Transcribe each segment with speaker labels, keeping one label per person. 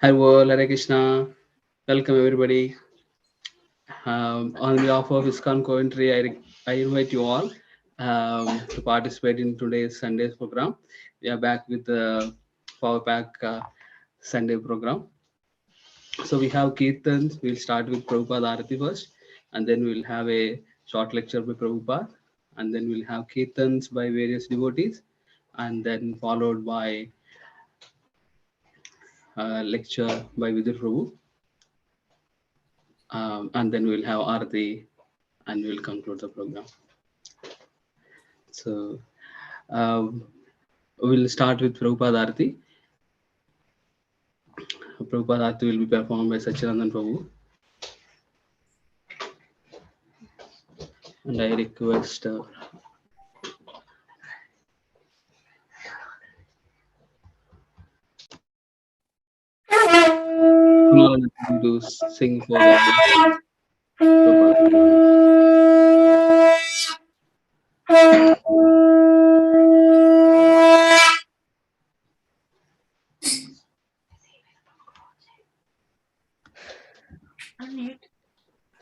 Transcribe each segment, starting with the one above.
Speaker 1: Hello, Hare Krishna. Welcome everybody. On behalf of Iskcon Coventry, I invite you all to participate in today's Sunday's program. We are back with the Power Pack Sunday program. So we have Kirtans. We'll start with Prabhupada Arati first, and then we'll have a short lecture by Prabhupada, and then we'll have Kirtans by various devotees, and then followed by lecture by Vidur Prabhu. And then we'll have Arati and we'll conclude the program. So we'll start with Prabhupada Arati. Prabhupada Arati will be performed by Sachidanand Prabhu. And I request to sing for the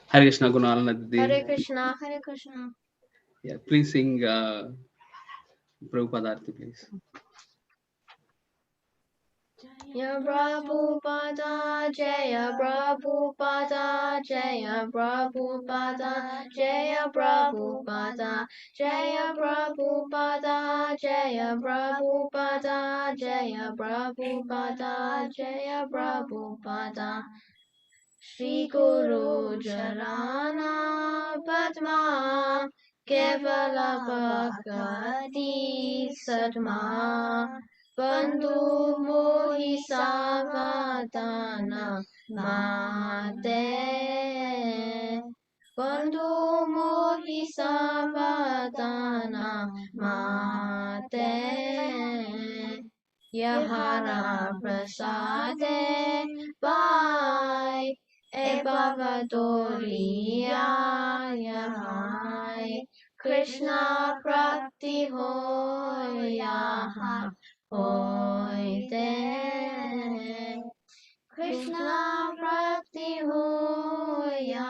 Speaker 1: Hare Krishna Gunalanadi.
Speaker 2: Hare Krishna, Hare Krishna.
Speaker 1: Yeah, please sing Prabhupada Arati, please.
Speaker 2: Jaya Prabhupada, Jaya Prabhupada, Jaya Prabhupada, Jaya Prabhupada, Jaya Prabhupada, Jaya Prabhupada, Jaya Prabhupada, Jaya Prabhupada. Shri Guru Charana Padma Kevala Bhakti Sadma Bandhu Mohi Savadana Mate Bandhu Mohi Savadana Mate Yahara Prasade Bye E Bhavadoriya Yahai Krishna Prakti Hoya Hoy Te Krishna Prakti Hoya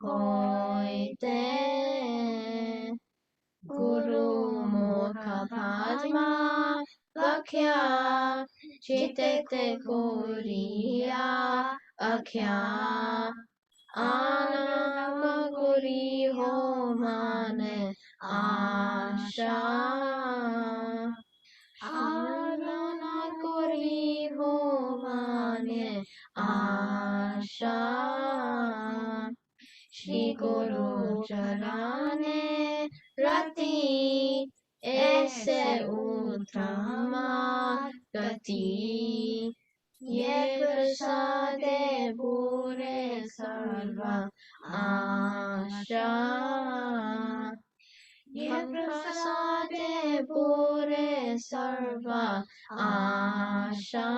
Speaker 2: Hoy Te Guru Mukha Padma Vakya Chitete Koriya Akhya Anama Guri Ho Mane Asha Anana Guri Ho Mane Asha Shri Guru Charane Rati Ese Uttama Gati Ye Prasade Pure Sarva Asha Ye Prasade Pure Sarva Asha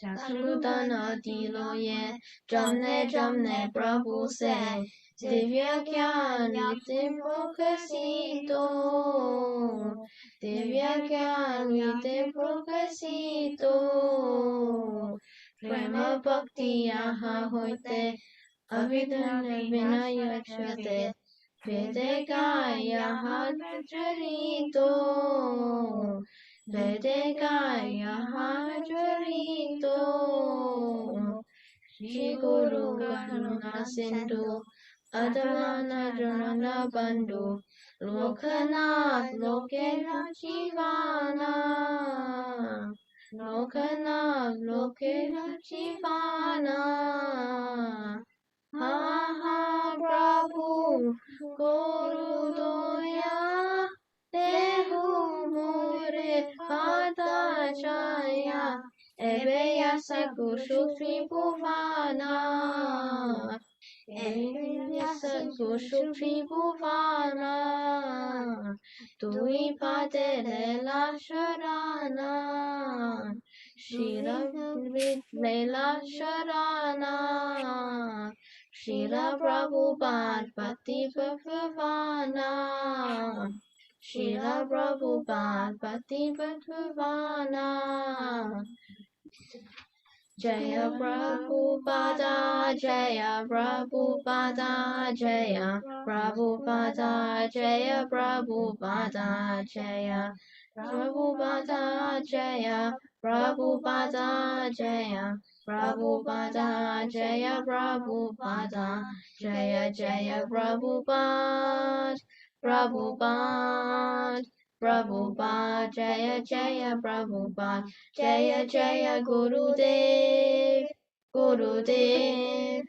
Speaker 2: Saludana Diloye Jamne Jamne Prabhu Se Divya Gyan Vite Prokasito Divya Gyan Vite Prokasito Prema Bhakti Yaha Hoite Avidhana Vinaya Chate Vedegaya Hadvajarito Vedegaya Hadvarito Shri Guru Karuna Sindhu Adavana Janana Bandhu Lokanath Lokela Jivana Lokanath Lokela Jivana Ha ha Sadguru Bhuvana. Sadguru Bhuvana. Tui Pate Lela Sharana. Shira Lela Sharana. Shira Prabhupada Pati Bhuvana. Shira Prabhupada Pati Bhuvana. Jaya Prabhupada, Jaya Prabhupada, Jaya Prabhupada, Jaya Prabhupada, Jaya Prabhupada, Jaya Prabhupada, Jaya Prabhupada, Jaya Prabhupada, Jaya Jaya Prabhupada, Prabhupada, Prabhupada, Jaya Jaya Prabhupada. Jaya Jaya Gurudev, Gurudev,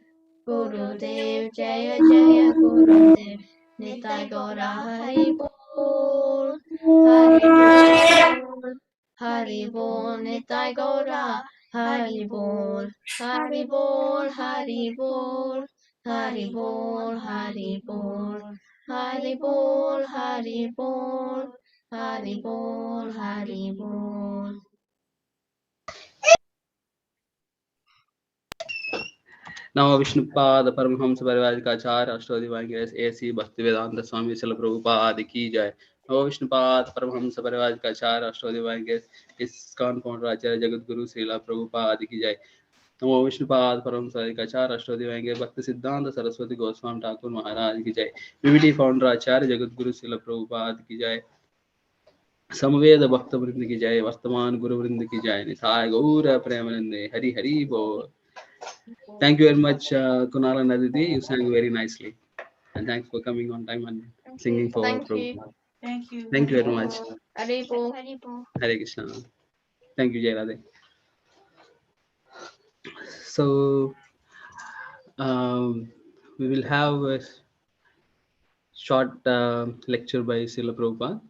Speaker 2: Gurudev, Jaya Jaya Gurudev. Nitai Gaura Hari Bol, Hari Bol, Hari Bol, Nitai Gaura Hari Bol, Hari Bol, Hari Bol, Hari Bol, Hari Bol, Hari Bol, Hari Bol, Hari Bol, Hari Bol.
Speaker 1: Now Vishnupada Paramahamsa Parivrajikacharya Ashtodivangres A.C. Bhaktivedanta Swami Srila Prabhupada Ki Jai. Now Vishnupada Paramahamsa Parivrajikacharya Ashtodivangres Iskcon Coventry Jagadguru Srila Prabhupada Ki Jai. Namo Vishnupada Param Sarikacharya Ashtodivangre Bhakti Siddhanta Saraswati Goswami Thakur Maharaj Ki Jai. BBT Founder Acharya Jagadguru Srila Prabhupada Ki Jai. Samveda Bhakta Vrind Ki Jai. Vartaman Guru Vrind Ki Jai. Nithai Gaura Premanande Hari Hari Bol. Thank you very much, Kunal and Aditi. You sang very nicely. And thanks for coming on time and singing for
Speaker 2: Thank you.
Speaker 1: Prabhupada.
Speaker 3: Thank you.
Speaker 1: Thank you very much.
Speaker 2: Haribo.
Speaker 1: Hare Krishna. Thank you, Jai Radhe. So, we will have a short lecture by Srila Prabhupada.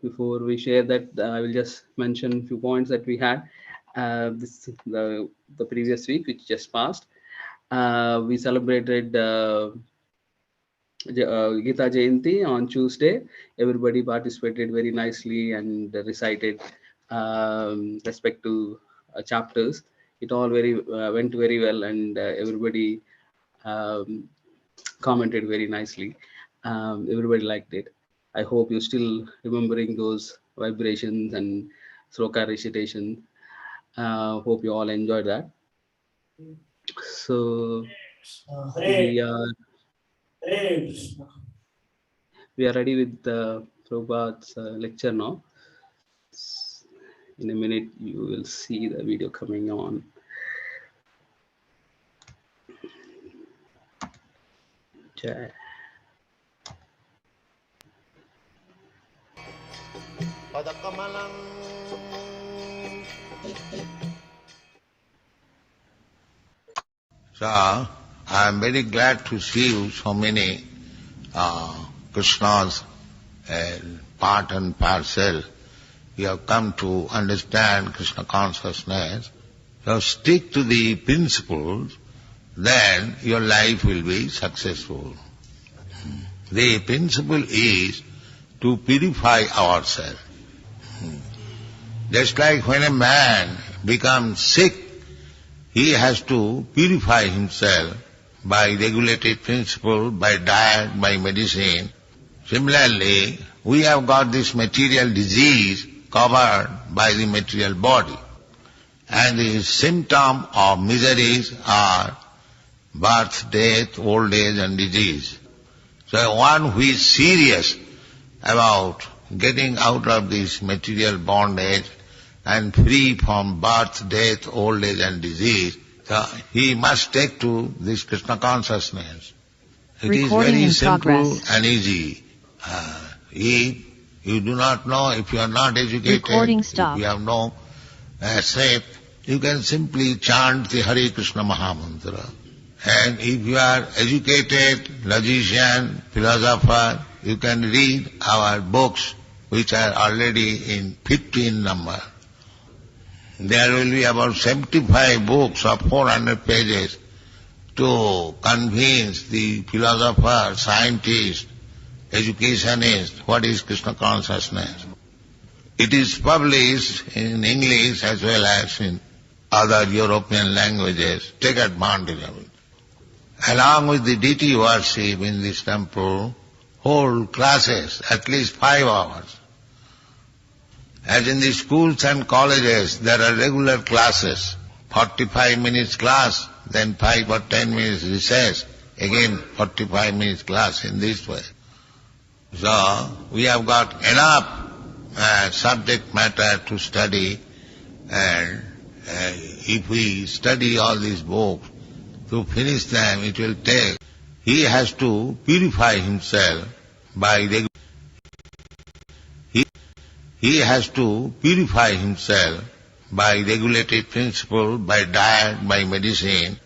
Speaker 1: Before we share that, I will just mention a few points that we had the previous week, which just passed. We celebrated Gita Jayanti on Tuesday. Everybody participated very nicely and recited respective chapters. It all went very well, and everybody commented very nicely. Everybody liked it. I hope you're still remembering those vibrations and sloka recitation. Hope you all enjoyed that. So we are ready with Prabhupada's lecture now. In a minute, you will see the video coming on. Jai.
Speaker 4: So, I am very glad to see you, so many Krishna's part and parcel. You have come to understand Krishna consciousness. So stick to the principles, then your life will be successful. The principle is to purify ourselves. Just like when a man becomes sick, he has to purify himself by regulated principle, by diet, by medicine. Similarly, we have got this material disease covered by the material body. And the symptom of miseries are birth, death, old age and disease. So one who is serious about getting out of this material bondage and free from birth, death, old age and disease, so he must take to this Krishna consciousness. It is very simple and easy. If you do not know, if you are not educated, if you have no faith, you can simply chant the Hare Krishna Mahamantra. And if you are educated, logician, philosopher, you can read our books, which are already in 15 number. There will be about 75 books of 400 pages to convince the philosopher, scientist, educationist what is Krishna consciousness. It is published in English as well as in other European languages. Take advantage of it. Along with the deity worship in this temple, whole classes, at least 5 hours. As in the schools and colleges, there are regular classes, 45 minutes class, then 5 or 10 minutes recess, again 45 minutes class in this way. So, we have got enough subject matter to study, and if we study all these books, to finish them it will take. He has to purify himself by he has to purify himself by regulated principle, by diet, by medicine.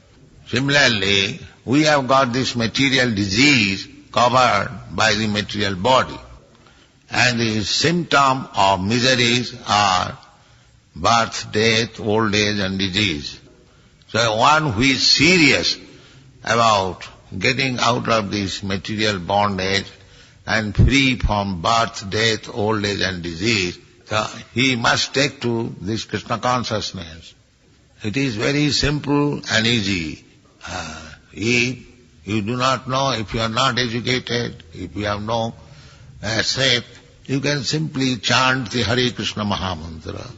Speaker 4: Similarly, we have got this material disease covered by the material body. And the symptom of miseries are birth, death, old age and disease. So one who is serious about getting out of this material bondage and free from birth, death, old age and disease, so he must take to this Krishna consciousness. It is very simple and easy. If you do not know, if you are not educated, if you have no faith, you can simply chant the Hare Krishna Mahamantra.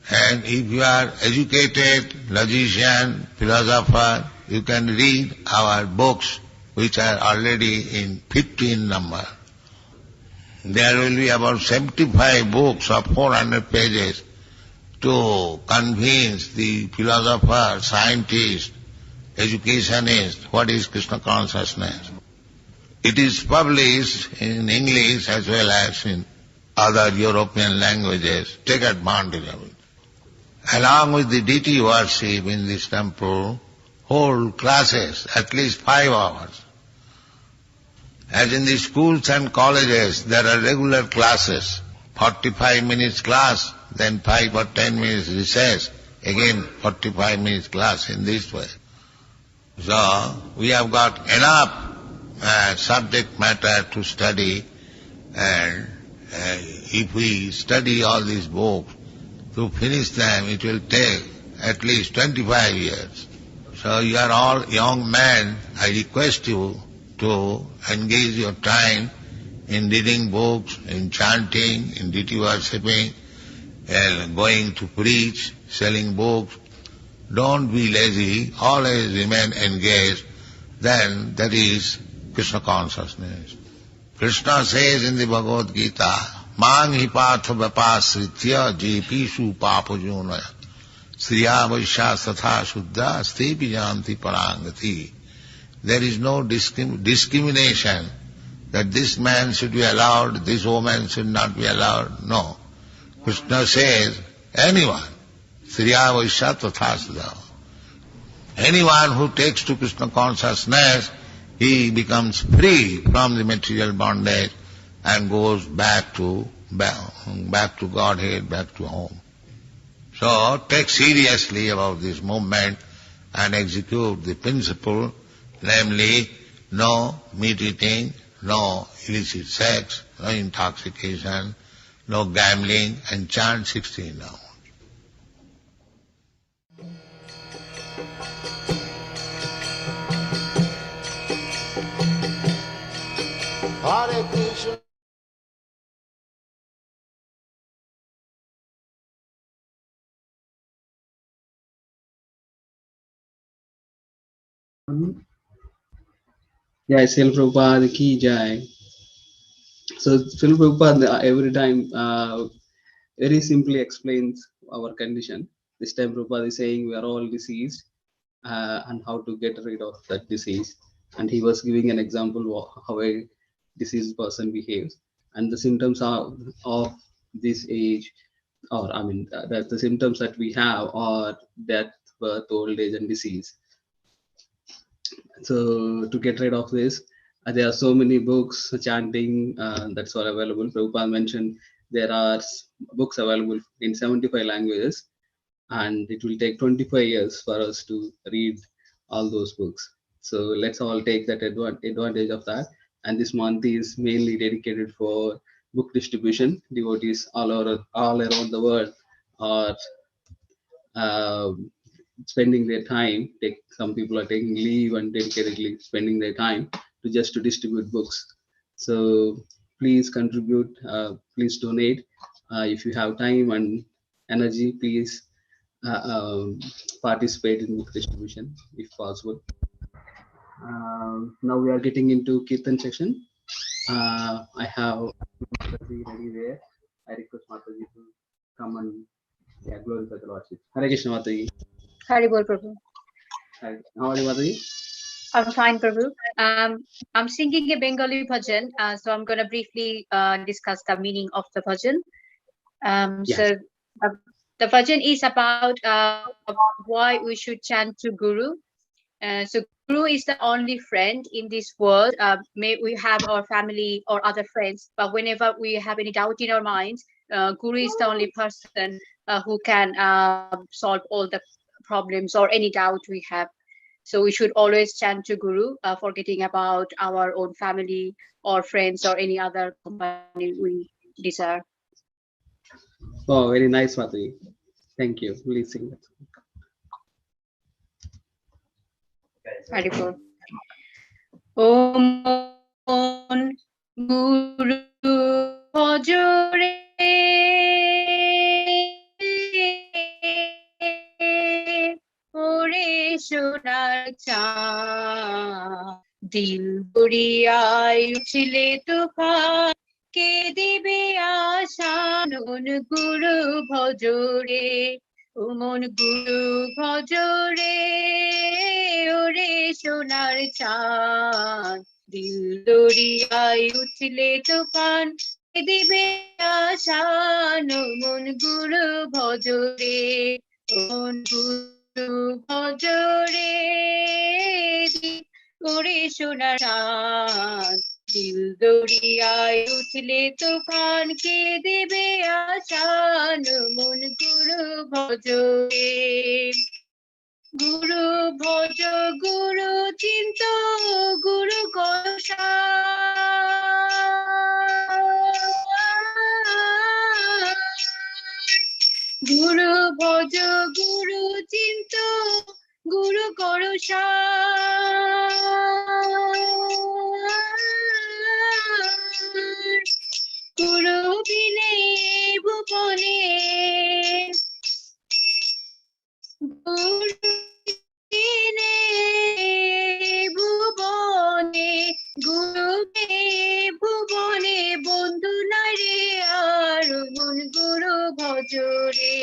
Speaker 4: And if you are educated, logician, philosopher, you can read our books which are already in 15 number. There will be about 75 books of 400 pages to convince the philosopher, scientist, educationist what is Krishna consciousness. It is published in English as well as in other European languages. Take advantage of it. Along with the deity worship in this temple, whole classes, at least 5 hours. As in the schools and colleges, there are regular classes, 45 minutes class, then 5 or 10 minutes recess, again 45 minutes class in this way. So, we have got enough subject matter to study, and if we study all these books, to finish them it will take at least 25 years. So you are all young men, I request you to engage your time in reading books, in chanting, in deity worshipping, and going to preach, selling books. Don't be lazy, always remain engaged, then that is Krishna consciousness. Krishna says in the Bhagavad Gita, Mang hi patha vapasritya jepishu papajunaya sriya vaishya satha shuddha stepi janti parangati. There is no discrimination that this man should be allowed, this woman should not be allowed. No. Krishna says, anyone, sriya vaishya tatha shuddha. Anyone who takes to Krishna consciousness, he becomes free from the material bondage and goes back to Godhead, back to home. So take seriously about this movement and execute the principle, namely no meat eating, no illicit sex, no intoxication, no gambling, and chant 16 rounds. Hare Krishna.
Speaker 1: Jai Srila Prabhupada ki jai. So Srila Prabhupada every time very simply explains our condition. This time Prabhupada is saying we are all diseased and how to get rid of that disease. And he was giving an example of how a diseased person behaves. And the symptoms of this age, or I mean, the symptoms that we have are death, birth, old age, and disease. So to get rid of this, there are so many books, chanting, that's all available. Prabhupada mentioned there are books available in 75 languages. and it will take 25 years for us to read all those books. So let's all take that advantage of that. And this month is mainly dedicated for book distribution. Devotees all around the world are um, spending their time. Some people are taking leave and dedicatedly spending their time to distribute books. So please contribute. Please donate. If you have time and energy, please uh, um, participate in book distribution if possible. Now we are getting into Kirtan section. I have Mataji ready there. I request Mataji to come and glorify the Lordship. Hare Krishna Mataji.
Speaker 3: Hari Bol Prabhu.
Speaker 1: Hi. How are you, Mataji?
Speaker 3: I'm fine, Prabhu. I'm singing a Bengali bhajan, so I'm going to briefly discuss the meaning of the bhajan.
Speaker 1: Yes.
Speaker 3: So the bhajan is about why we should chant to Guru. So Guru is the only friend in this world. May we have our family or other friends, but whenever we have any doubt in our minds, Guru is the only person who can solve all the problems or any doubt we have. So we should always chant to Guru, forgetting about our own family or friends or any other company we desire.
Speaker 1: Oh, very nice, Mataji. Thank you. Please sing that.
Speaker 3: Haripur. Om Guru Bhajore Ore Sonar Cha Dil Buriya Uchile Tufan Ke Dibe Ashan Guru Bhajore Umon Guru Bhajore Ore Sonar Chan Dil Doriyaয় উঠলে তুফান কে দিবে আশান মন গুরু ভজরে মন গুরু ভজরে ওরে সোনার চাঁদ দিল দরিয়ায় উঠলে তুফান কে দেবে আশান মন গুরু ভজরে গুরু ভজ গুরু চিন্ত গুরু কষা গুরু ভজ গুরু চিন্ত গুরু করসা গুরু বিনে ভুবনে গুরু বিনে ভুবনে গুরু ভুবনে বন্ধু নারে আর মন গুরু ভজরে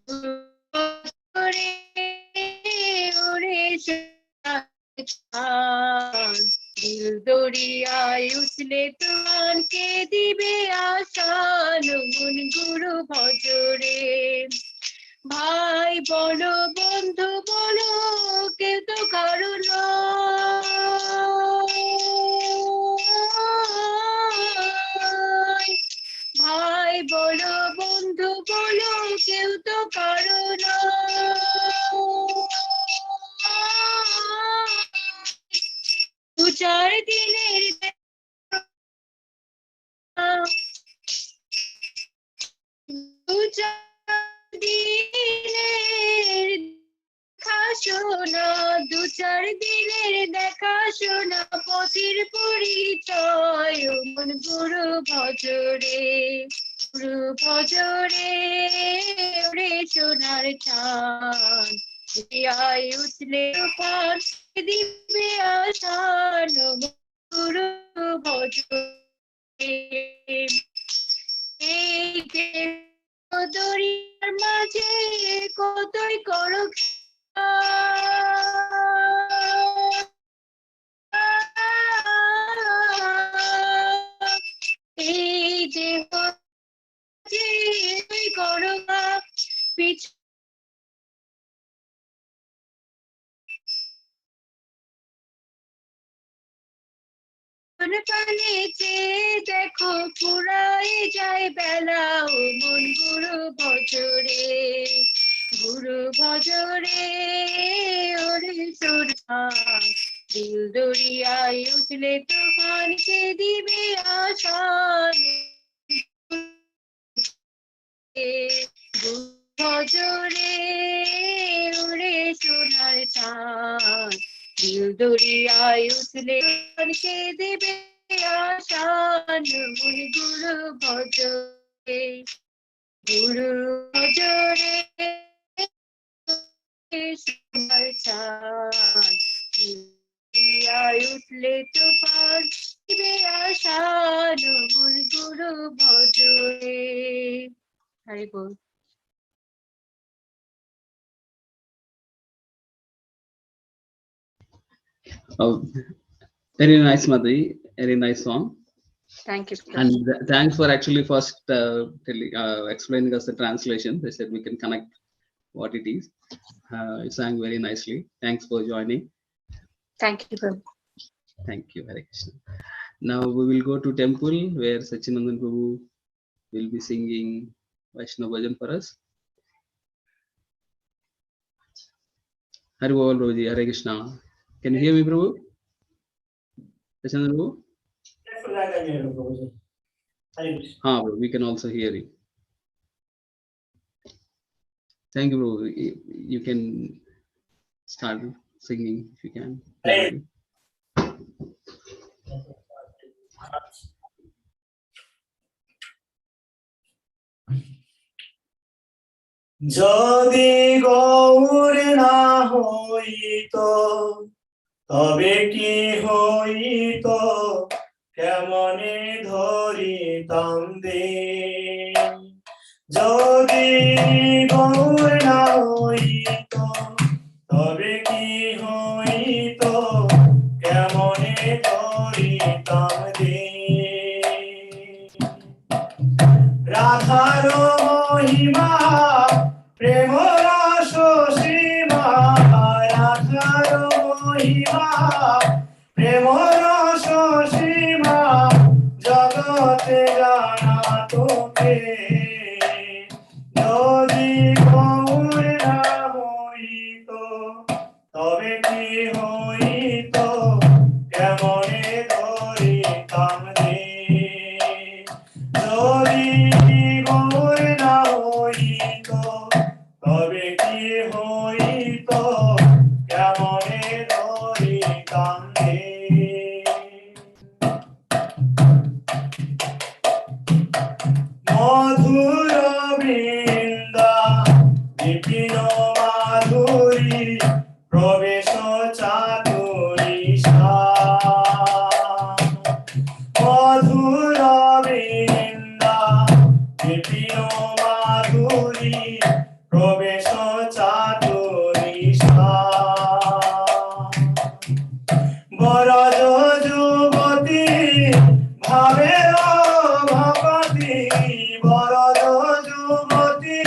Speaker 3: গুরু ভজরে ওরে দিল দরিয়ায় উঠলে তুমান কে দিবে আসান মন গুরু ভজরে ভাই বলো বন্ধু বলো কেউ তো কারো নয় ভাই বলো বন্ধু বলো কেউ তো কারো দু চার দিনের দু চার দিনের দেখাশোনা দু চার দিনের দেখাশোনা পথের পরিচয় মন গুরু ভজরে গুরু ভজরে ওরে সোনার চাঁদ আয় উঠলে তুফান দিবে আসান গুরু ভজরে এই যে দরিয়ার মাঝে কতই করো এই যে করো পিছু পানে চেয়ে দেখো ফুরাই যায় বেলা ও মন গুরু ভজরে ওরে সুরহান দিল দরিয়ায় উঠলে তুফানকে দিবে আশান ভজরে ওরে সোনার চাঁদ দিল দরিয়ায় উঠলে তুফানকে দিবে আশান মন গুরু ভজরে সোনার চাঁদ দরিয়ায় উঠলে তুফান দিবে আশান মন গুরু ভজরে হরি বল
Speaker 1: Oh, very nice, Madhi. Very nice song.
Speaker 3: Thank you.
Speaker 1: And thanks for actually first explaining us the translation. They said we can connect what it is. You sang very nicely. Thanks for joining.
Speaker 3: Thank you, Prabhu.
Speaker 1: Thank you, Hare Krishna. Now we will go to temple where Sachinandan Prabhu will be singing Vaishnava Bhajan for us. Hari Bol Prabhuji, Hare Krishna. Can you hear me, Prabhu? Sachinandan Prabhu? We can also hear you. Thank you, Prabhu. You can start singing if you can.
Speaker 5: যদি গৌর না হইত তবে কি হইত কেমনে ধরিতাম দিন যদি গৌর না হইত তবে কি হইত কেমনে ধরিতাম দিন রাধার মহিমা প্রেম রস সীমা রাধার মহিমা প্রেম রস সীমা জগতে জানা তোকে যদি গৌর না হইত তবে কি হইত কেমনে ধরিতাম দিন যদি গৌর না হইত তবে কি হইত কেমনে ধরিতাম দিন মধুর বৃন্দা বিপিন মাধুরী প্রবেশ চাতুরী মধুর বৃন্দা বিপিন মাধুরী প্রবেশ চাতুরী বরজ যুবতী ভাবের ভগতী বরজ যুবতী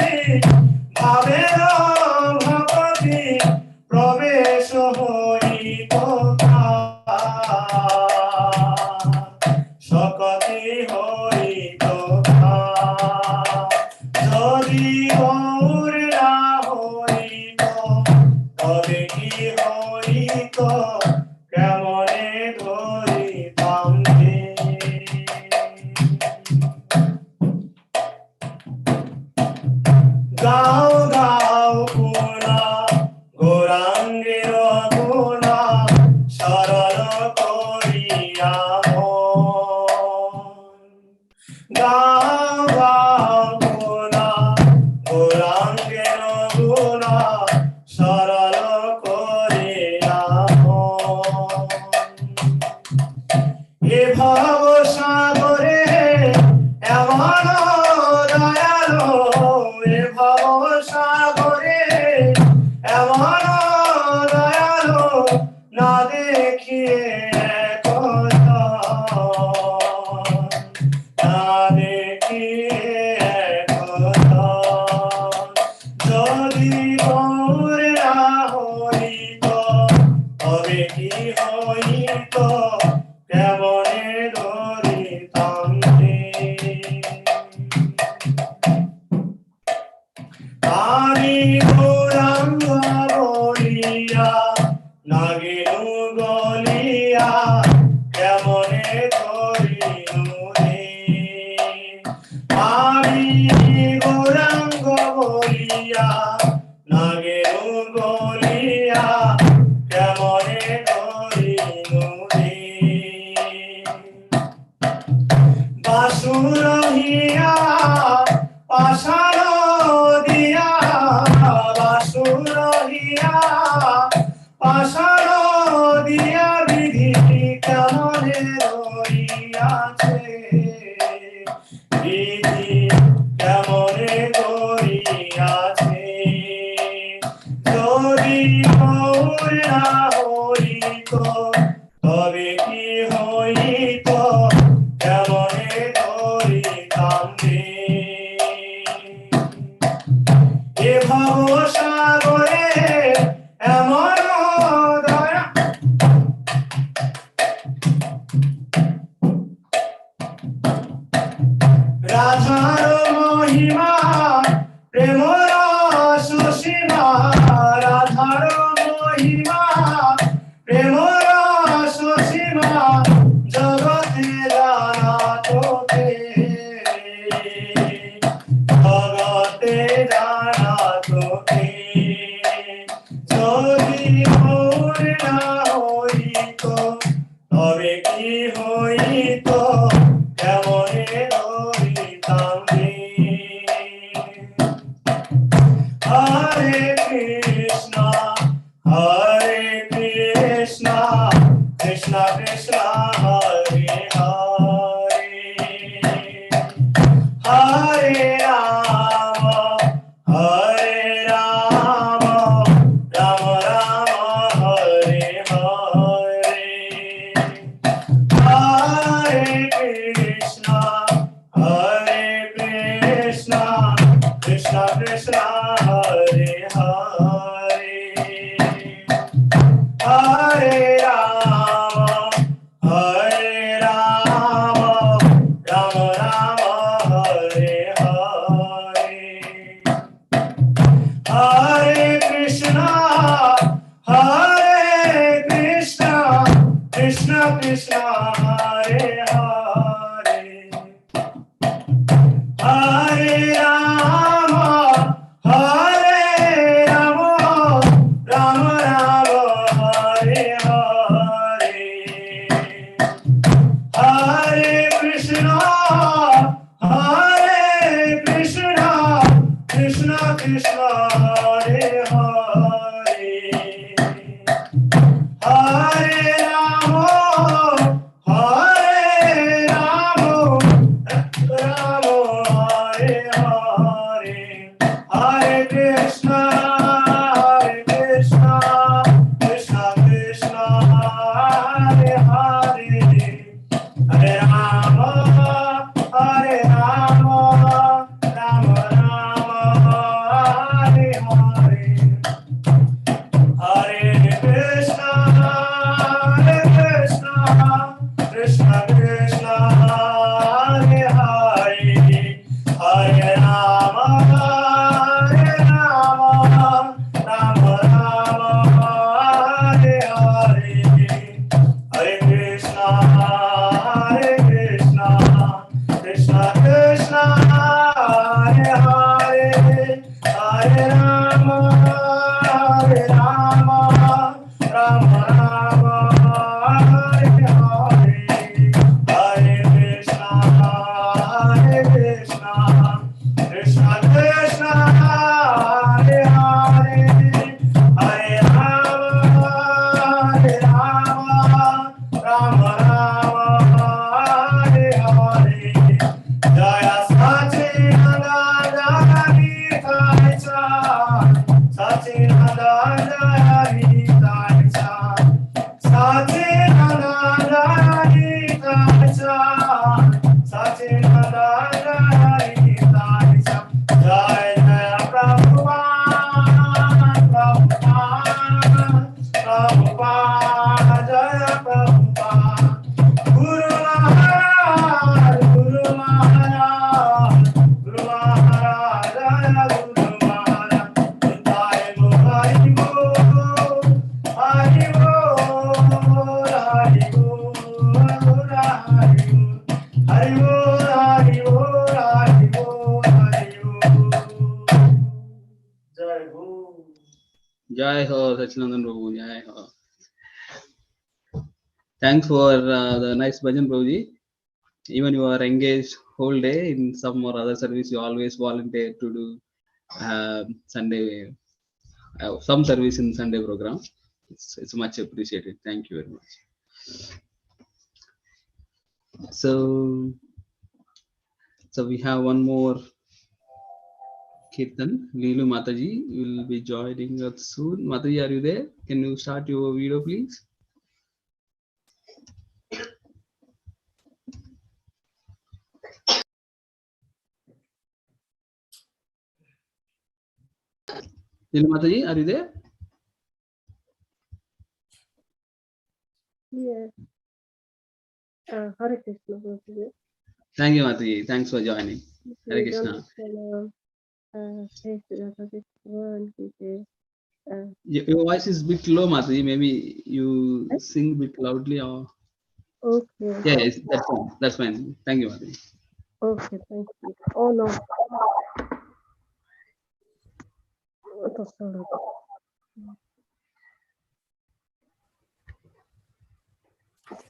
Speaker 5: ভাবের ভগতী প্রবেশ হইত সকতি হইত যদি গৌর না হইত তবে কি হইত কেমনে ধরিতাম দিন গাও গাও গুণা গৌরাঙ্গের গুণা সরল করিয়া গাও গাও গুণা গৌরাঙ্গের গুণা সরল করিয়া এ ভব সাগরে এমন দয়ালো এ ভব সাগরে এমন দয়ালো না দেখিয়ে কথা না দেখিয়ে কথা যদি গৌর না হইত তবে কি হইত কেমনে নাগিনু গলিয়া কেমনে ধরিনু রে আমি গৌরাঙ্গ বলিয়া নাগিনু গলিয়া কেমনে ধরিনু রে বাসুরহিয়া পাষাণ দিয়া বাসুরহিয়া পাষাণ দিয়া বিধি কেমনে ধরিয়াছে বিধি কেমনে ধরিয়াছে যদি গৌর না হইত তবে কি হইত কেমনে ধরিতাম রে এ ভব সাগরে এমন দয়া রাধার মহিমা প্রেম রস সীমা রাধার মহিমা প্রেম রস সীমা জগতে জানা তোকে জগতে জানা তোকে যদি গৌর না হইত তবে কি হইত কেমনে ধরিতাম রে হরে Krishna Krishna Krishna Hare Hare Hare Ram Ram Ram Hare Hare Hare Krishna, Krishna Krishna, Hare Hare, Hare Rama, Rama Rama, Hare Hare, Hare Krishna, Krishna Krishna, Hare Hare, Hare Rama, Rama Rama, Hare Hare, Hare Krishna, Krishna Krishna, Hare Hare, Hare Rama, Rama Hare Hare, Hare Krishna, Krishna Krishna, Hare Hare, Hare Rama, Rama Rama, Hare Hare, Hare Krishna, Krishna Krishna, Hare Hare, Hare Rama, Rama Rama, Hare Hare, Hare Krishna, Krishna Krishna, Hare Hare, Hare Rama, Rama Rama, Hare Hare, Hare Krishna, Krishna Krishna, Hare Hare, Hare Rama,
Speaker 1: Jai Ho, Sachinandan Prabhu, Jai Ho. Thanks for the nice bhajan, Prabhuji. Even you are engaged whole day in some or other service, you always volunteer to do Sunday, some service in Sunday program. It's much appreciated. Thank you very much. So we have one more Kirtan. Leelu Mataji will be joining us soon. Mataji, are you there? Can you start your video, please? Leelu Mataji, are you there?
Speaker 6: Yes. Hare Krishna.
Speaker 1: Thank you, Mataji. Thanks for joining. Hare Krishna. Your voice is a bit low, Mataji. Maybe you sing a bit loudly or.
Speaker 6: Okay.
Speaker 1: Yeah, yes, that's fine. That's fine. Thank you, Mataji.
Speaker 6: Okay, thank you. Oh no.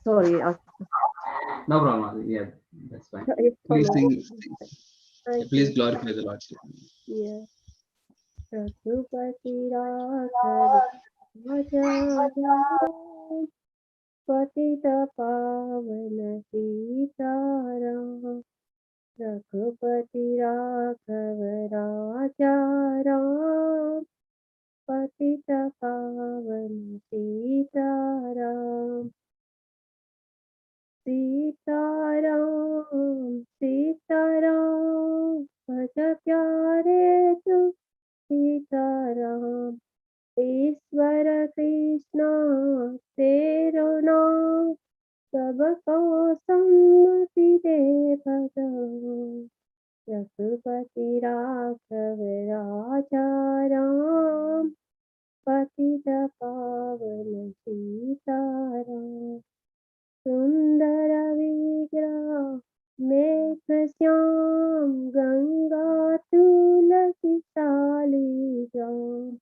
Speaker 6: Sorry.
Speaker 1: No problem, Mataji. Yeah, that's fine.
Speaker 6: It's
Speaker 1: Please
Speaker 6: fine.
Speaker 1: sing.
Speaker 6: Thank
Speaker 1: Please
Speaker 6: you.
Speaker 1: glorify the Lord.
Speaker 6: Yeah. Rഘुपति Raghav Ram पतित पावन सीताराम रघुपति राघव राजा राम पतित पावन सीताराम सीताराम सीताराम भज प्यारे तू सीताराम ईश्वर कृष्ण तेरो नाम सबको सम्मति दे भगवान रघुपति राघव राजा राम पतित पावन सीताराम सुंदर विग्रह मेघ श्याम गंगा तुलसी शाली जाम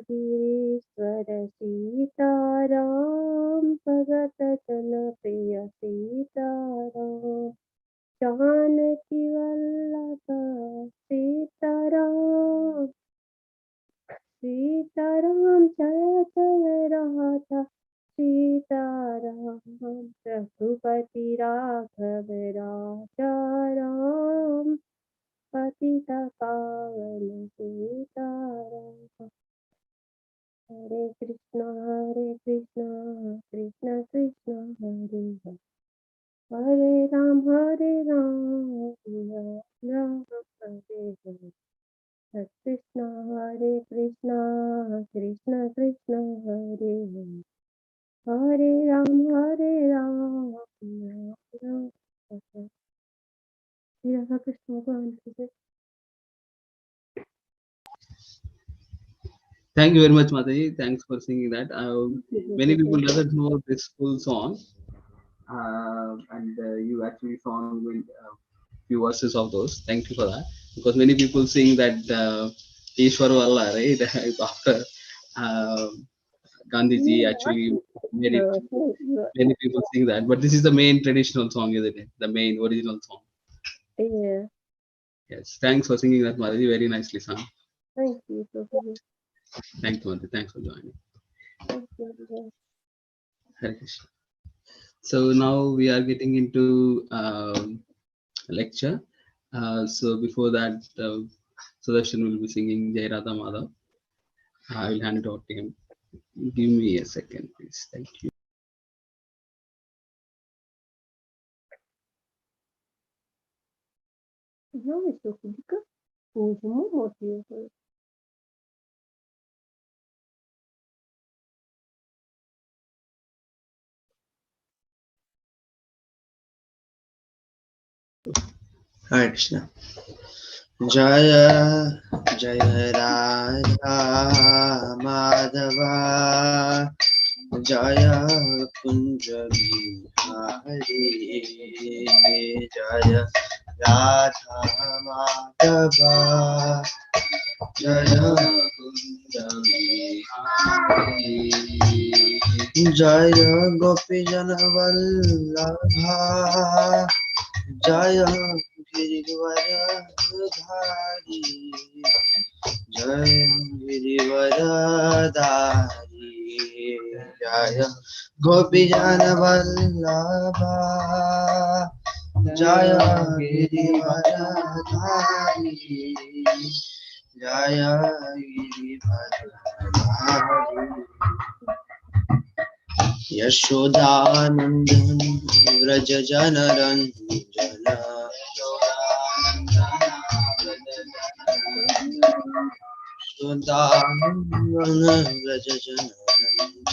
Speaker 6: गिरीश्वर सीताराम भगत जन प्रिय सीताराम जानकी वल्लभ सीताराम सीताराम जय जय राधा सीताराम रघुपति राघव राजा राम पतित पावन सीताराम हरे कृष्णा कृष्ण कृष्ण हरे हरे राम राम हरे हरे कृष्णा कृष्ण कृष्ण हरे हरे राम राम हरे राधा कृष्ण भगवान की जय।
Speaker 1: Thank you very much, Mataji. Thanks for singing that. Many people doesn't know this full song, and you actually sung few verses of those. Thank you for that, because many people sing that Ishwar Valla, right? After Gandhiji actually made it. Many people sing that, but this is the main traditional song, isn't it? The main original song.
Speaker 6: Yeah,
Speaker 1: Yes. Thanks for singing that, Mataji. Very nicely sung.
Speaker 6: thank you, Prabhu.
Speaker 1: Thank you, Mataji. Thanks for joining.
Speaker 6: Thank you.
Speaker 1: Hare Krishna. So now we are getting into lecture. So before that, Sudarshan will be singing Jai Radha Madhav. I will hand it over to him. Give me a second, please. Thank you.
Speaker 6: Não, isso fica hoje um motivo.
Speaker 7: Hare Krishna. जय जय राधा माधवा जय कुंज बिहारी जय राधा माधवा जय कुंज बिहारी जय गोपी जन वल्लभा जय गिरिवरधारी जय गिरिवरधारी जय गोपी जन वल्लभा जय गिरिवरधारी जय गिरिवरधारी यशोदानंदन व्रज जन रंजन यशोदानंदन व्रज जन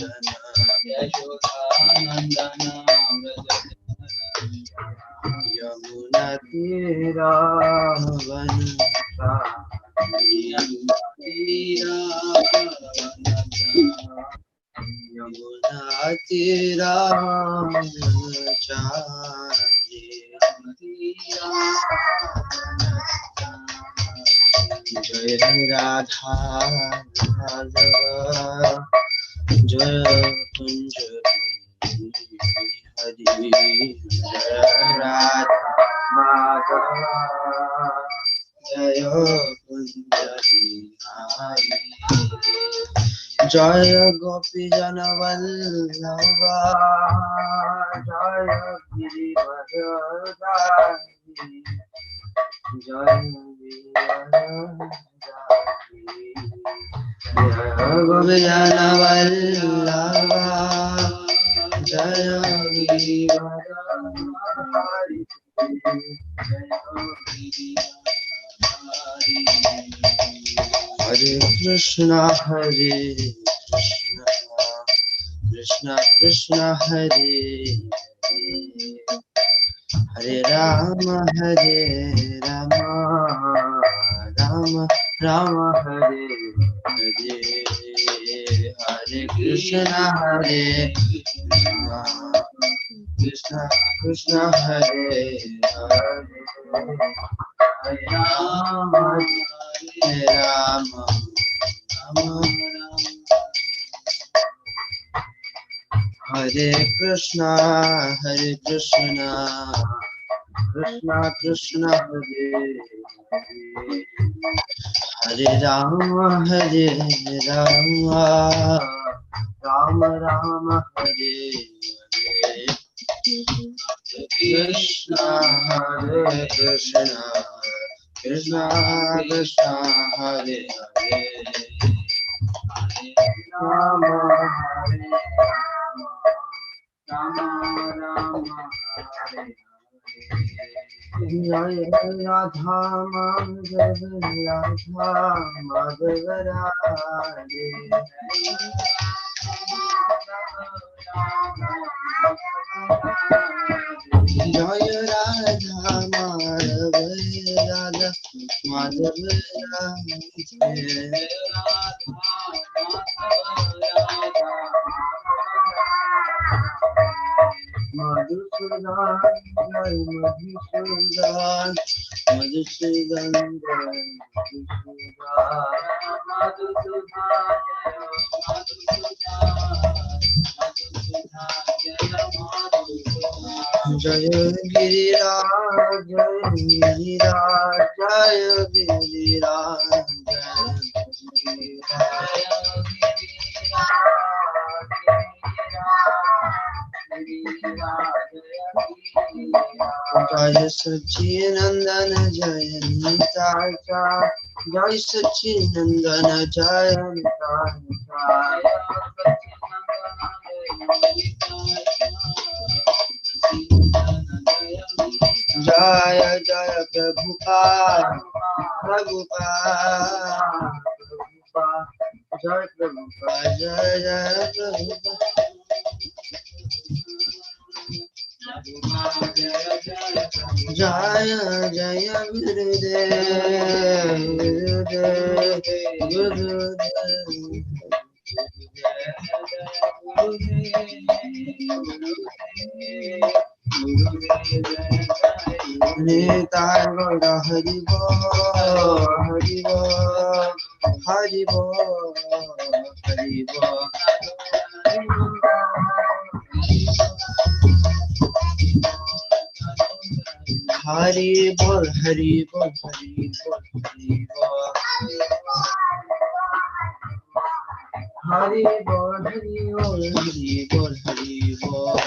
Speaker 7: रंजन यमुना तीरा यमुना तीरा जय राधा माधव जय कुंज हरि जय राधा माधव जय कुंज बिहारी जय गोपी जन वल्लभा जय गिरिवरधारी जय गोपी जन वल्लभा जय गिरिवरधारी हरे कृष्णा कृष्णा कृष्णा हरे हरे राम राम राम हरे हरे हरे कृष्णा कृष्णा कृष्णा हरे हरे हरे राम राम हरे कृष्णा कृष्णा कृष्णा हरे हरे हरे राम राम राम हरे हरे कृष्णा कृष्णा कृष्णा कृष्णा हरे हरे राम हरे राम राम हरे जय राधा माधव राधे जय राधा माधव राधे मधुसूदन जय मधुसूदन मधुसूदन जय गिरिराज जय गिरिराज जय सच्चिनंदन जय निताय जय सच्चिनंदन जय निताय जय जय प्रभुपाद जय प्रभुपाद जय जय Prabhupada Jaya Jaya Gurudev Gurudev Gurudev Nitai Gaura Hari Bo Hari Bo Hari Bo Hari Bo Hari Bol Hari Bol Hari Bol Hari Bol Hari Bol Hari Bol Hari Bol Hari Bol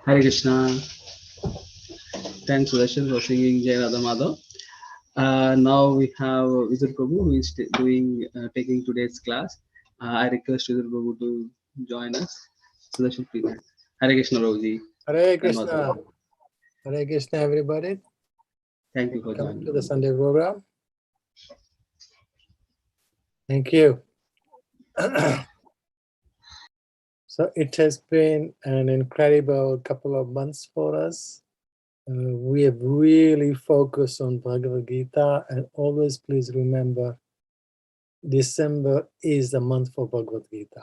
Speaker 1: Hare Krishna. Thanks, Sudarshan, for singing Jai Radha Madhav. Now we have Vijay Prabhu who is taking today's class. I request Vijay Prabhu to join us. Sudarshan, please. Hare Krishna, Prabhuji.
Speaker 8: Hare Krishna. Hare Krishna, everybody.
Speaker 1: Thank you for
Speaker 8: Welcome
Speaker 1: joining.
Speaker 8: to the Sunday program. Thank you. So it has been an incredible couple of months for us. We have really focused on Bhagavad Gita, and always please remember, December is the month for Bhagavad Gita.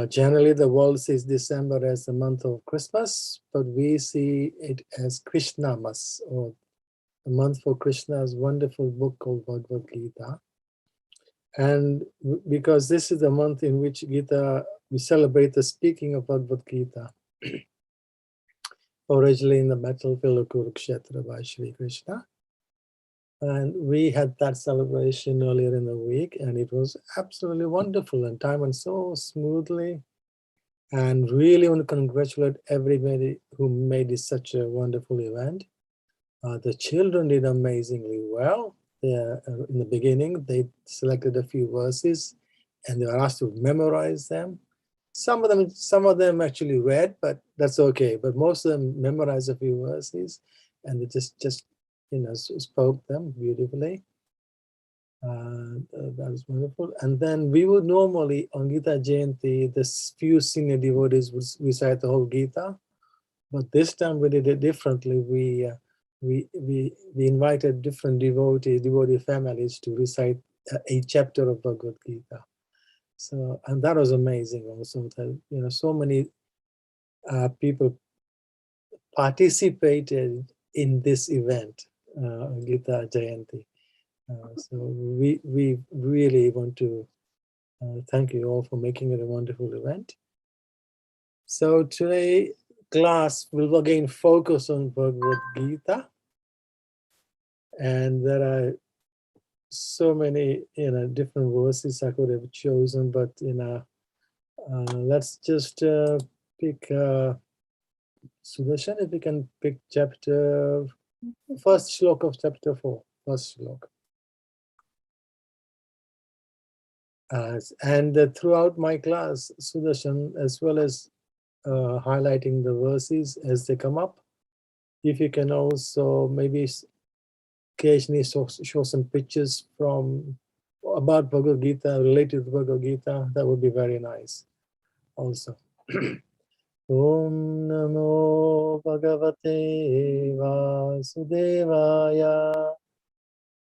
Speaker 8: Generally, the world sees December as the month of Christmas, but we see it as Krishnamas, or the month for Krishna's wonderful book called Bhagavad Gita. And because this is the month in which Gita, we celebrate the speaking of Bhagavad Gita, originally in the battlefield of Kurukshetra by Shri Krishna. And we had that celebration earlier in the week, and it was absolutely wonderful, and time went so smoothly. And really want to congratulate everybody who made it such a wonderful event. The children did amazingly well. In the beginning, they selected a few verses, and they were asked to memorize them. Some of them actually read, but that's okay. But most of them memorized a few verses, and they just spoke them beautifully. That was wonderful. And then we would normally on Gita Jayanti, the few senior devotees would recite the whole Gita, but this time we did it differently. We invited different devotee families to recite a chapter of Bhagavad Gita. So, and that was amazing also. That, so many people participated in this event, Gita Jayanti. So we really want to thank you all for making it a wonderful event. So today class will again focus on Bhagavad Gita, and there are so many different verses I could have chosen, but let's just pick Sudarshan, if we can pick first shloka of chapter 4, first shloka. And throughout my class, Sudarshan, as well as highlighting the verses as they come up, if you can also maybe occasionally show some pictures about Bhagavad Gita, related to Bhagavad Gita, that would be very nice also. Om Namo Bhagavate Vasudevaya.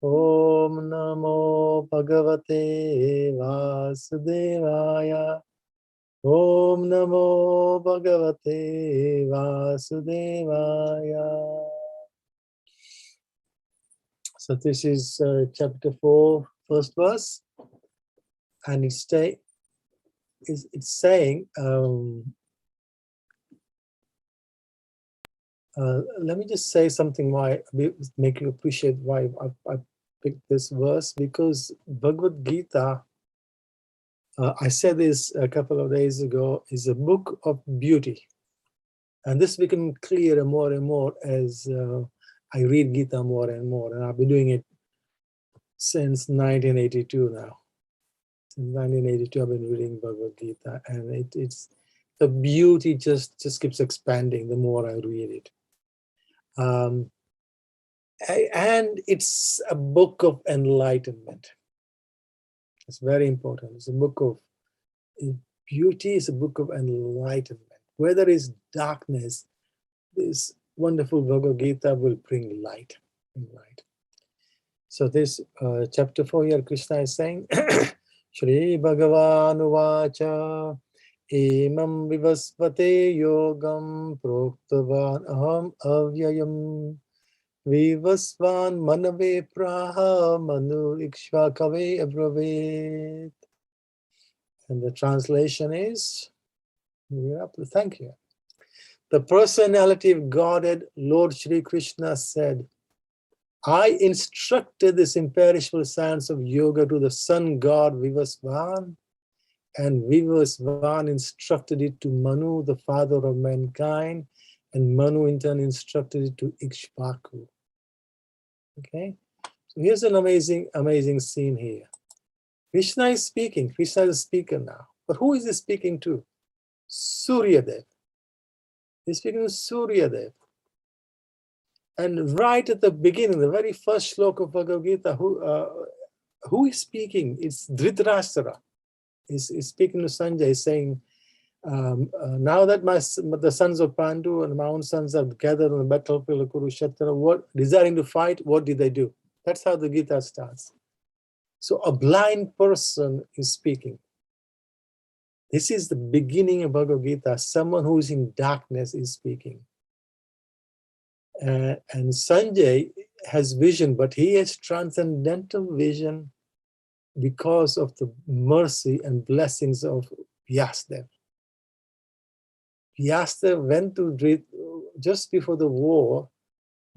Speaker 8: Om Namo Bhagavate Vasudevaya. Om Namo Bhagavate Vasudevaya. So this is chapter 4, first verse, and it's saying, let me just say something make you appreciate why I picked this verse, because Bhagavad Gita, I said this a couple of days ago, is a book of beauty. And this became clearer more and more as I read Gita more and more. And I've been doing it since 1982 now. Since 1982, I've been reading Bhagavad Gita. And it's the beauty just keeps expanding the more I read it. And it's a book of enlightenment. It's very important. It's a book of beauty, it's a book of enlightenment. Where there is darkness, this wonderful Bhagavad Gita will bring light. So this chapter 4 here, Krishna is saying, Shri Bhagavan Uvacha Imam Vivasvate Yogam Proktavan Aham Avyayam Vivasvan Manave Praha Manu Ikshvakave Abravit. And the translation is, thank you. The personality of Godhead, Lord Shri Krishna said, I instructed this imperishable science of yoga to the sun god Vivasvan, and Vivasvan instructed it to Manu, the father of mankind, and Manu in turn instructed it to Ikshvaku. Okay, so here's an amazing scene here. Krishna is speaking. Krishna is a speaker now. But who is he speaking to? Suryadev. He's speaking to Suryadev. And right at the beginning, the very first shloka of Bhagavad Gita, who is speaking? It's Dhritarashtra. He's speaking to Sanjay, saying, now that the sons of Pandu and my own sons are gathered on the battlefield of Kurukshetra, desiring to fight, what did they do? That's how the Gita starts. So a blind person is speaking. This is the beginning of Bhagavad Gita. Someone who is in darkness is speaking. And Sanjay has vision, but he has transcendental vision because of the mercy and blessings of Vyasadeva. Vyasadeva went to just before the war.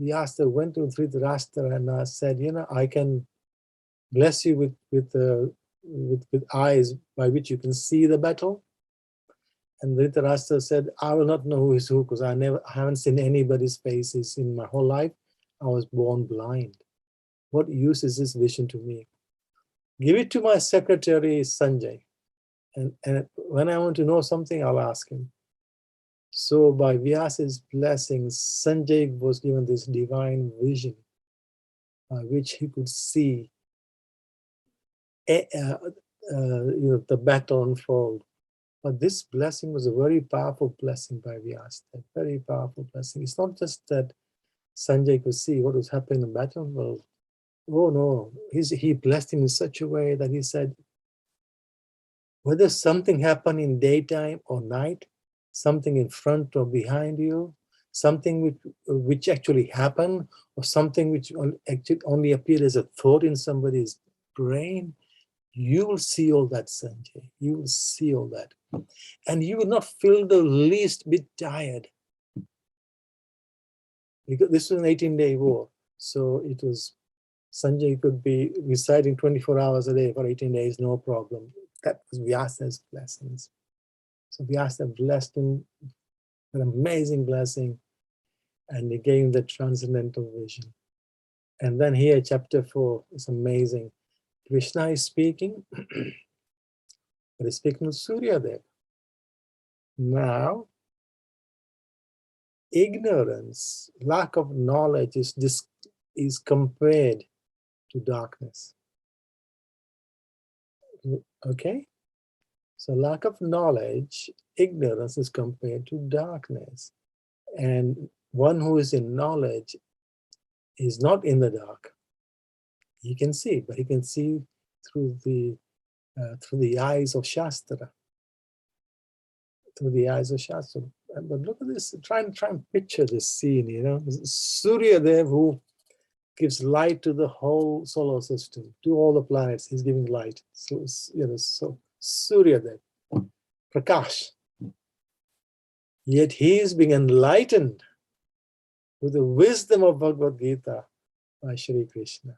Speaker 8: Vyasadeva went to Dhritarashtra and said, I can bless you with eyes by which you can see the battle. And Dhritarashtra said, I will not know who is who because I haven't seen anybody's faces in my whole life. I was born blind. What use is this vision to me? Give it to my secretary, Sanjay. And when I want to know something, I'll ask him. So by Vyasa's blessings, Sanjay was given this divine vision by which he could see the battle unfold. But this blessing was a very powerful blessing by Vyasa, a very powerful blessing. It's not just that Sanjay could see what was happening in the battlefield. Oh no, he blessed him in such a way that he said, whether something happened in daytime or night, something in front or behind you, something which actually happened, or something which actually only appeared as a thought in somebody's brain, you will see all that, Sanjay. You will see all that. And you will not feel the least bit tired. Because this was an 18-day war. So it was, Sanjay could be reciting 24 hours a day for 18 days, no problem. That was Vyasa's blessings. So Vyasa blessed him with an amazing blessing, and he gave him the transcendental vision. And then here, chapter 4 is amazing. Krishna is speaking, but he's speaking to Suryadev. Now, ignorance, lack of knowledge is compared to darkness. Okay? So lack of knowledge, ignorance is compared to darkness. And one who is in knowledge is not in the dark. He can see, but he can see through the eyes of Shastra. Through the eyes of Shastra. But look at this, try and picture this scene, Suryadev, who gives light to the whole solar system, to all the planets, he's giving light. So Suryadev, Prakash. Yet he is being enlightened with the wisdom of Bhagavad Gita by Shri Krishna.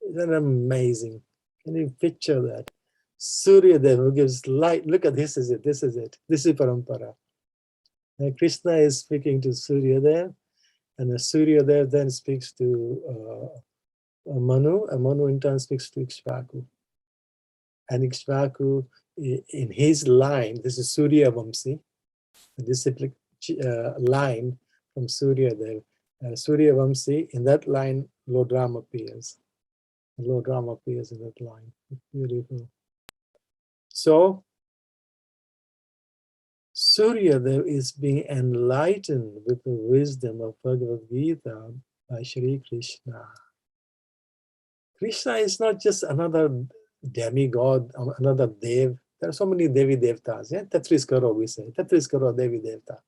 Speaker 8: Isn't that amazing? Can you picture that? Suryadev who gives light. Look at this is it. This is Parampara. And Krishna is speaking to Suryadev, and the Suryadev then speaks to Manu, and Manu in turn speaks to Ikshvaku. And Ikshvaku, in his line, this is Surya Vamsi, a disciplic line from Suryadev, Surya Vamsi, in that line, Lord Ram appears. Lord Ram appears in that line. Beautiful. So, Surya Dev is being enlightened with the wisdom of Bhagavad Gita by Shri Krishna. Krishna is not just another demigod, another Dev. There are so many Devi Devtas. Yeah? Tatris Karo, we say. Tatris Karo Devi Devta.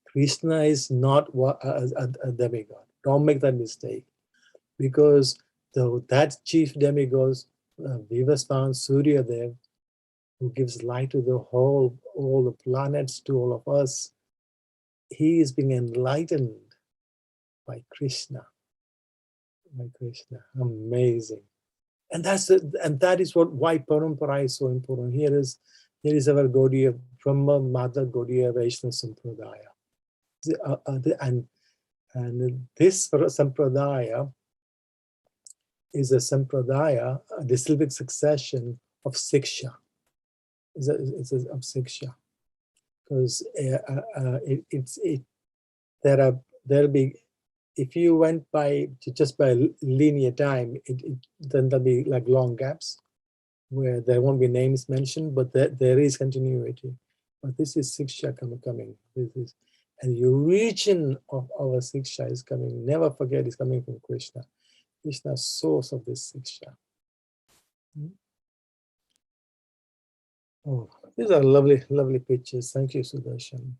Speaker 8: Krishna is not a demigod. Don't make that mistake. Because that chief demigod, Vivasvan Surya Dev, who gives light to the whole, all the planets, to all of us, he is being enlightened by Krishna. By Krishna. Amazing. And that is why Parampara is so important. Here is our Gaudiya, Brahma Mata Gaudiya Vaishnava Sampradaya. And this Sampradaya is a Sampradaya, a disciplic succession of Siksha. Of Siksha. Because there'll be, if you went by just by linear time, then there'll be like long gaps where there won't be names mentioned, but there is continuity. But this is Siksha coming. And the origin of our Siksha is coming. Never forget, it's coming from Krishna. Krishna is source of this Siksha. Oh, these are lovely, lovely pictures. Thank you, Sudarshan.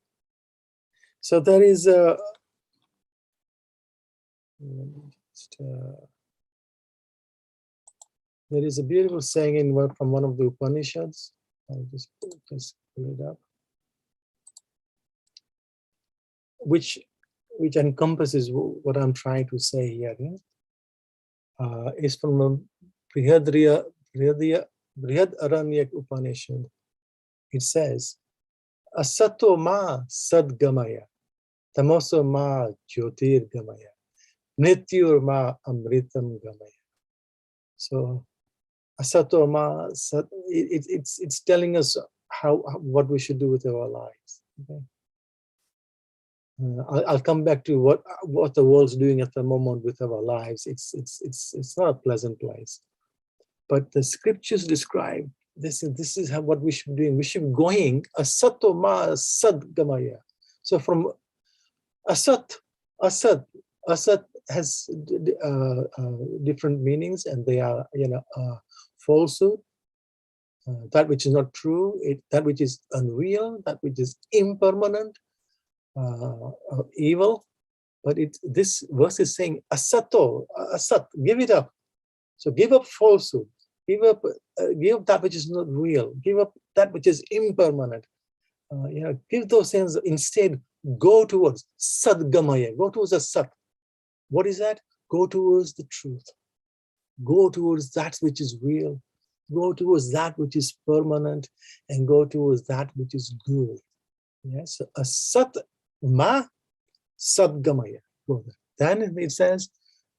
Speaker 8: So there is a beautiful saying from one of the Upanishads. I'll just pull it up, which encompasses what I'm trying to say here. Is from Brihad Aranyak Upanishad. It says, Asato ma sadgamaya, tamoso ma jyotir gamaya, nityur ma amritam gamaya. So, asato ma, it's telling us what we should do with our lives. Okay? I'll come back to what the world's doing at the moment with our lives. It's not a pleasant place, but the scriptures describe this is what we should be doing. We should be going asato ma sadgamaya. So from asat has different meanings, and they are falsehood, that which is not true, that which is unreal, that which is impermanent. Evil, but this verse is saying asato, asat, give it up. So give up falsehood, give up that which is not real, give up that which is impermanent. Give those things. Instead, go towards sadgamaya, go towards the sat. What is that? Go towards the truth. Go towards that which is real. Go towards that which is permanent, and go towards that which is good. Yes, asat ma sadgamaya. Then it says,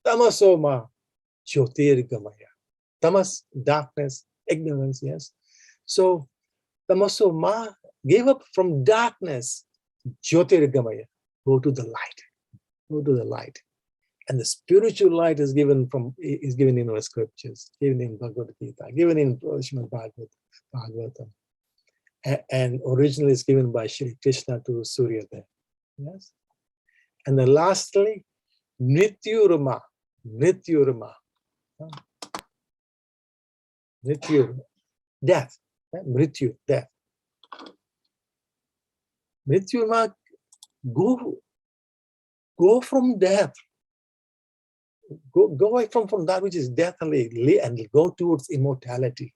Speaker 8: tamaso ma jyotirgamaya. Tamas, darkness, ignorance, yes. So, tamaso ma, give up from darkness, jyotirgamaya. Go to the light. Go to the light. And the spiritual light is given in our scriptures, given in Bhagavad Gita, given in Srimad Bhagavatam. And originally it's given by Shri Krishna to Surya Dev. Yes. And then lastly, Nityurma. Nityurma. Nityu, death. Mrityu, death. Nityurma, go from death. Go away from that which is deathly and go towards immortality.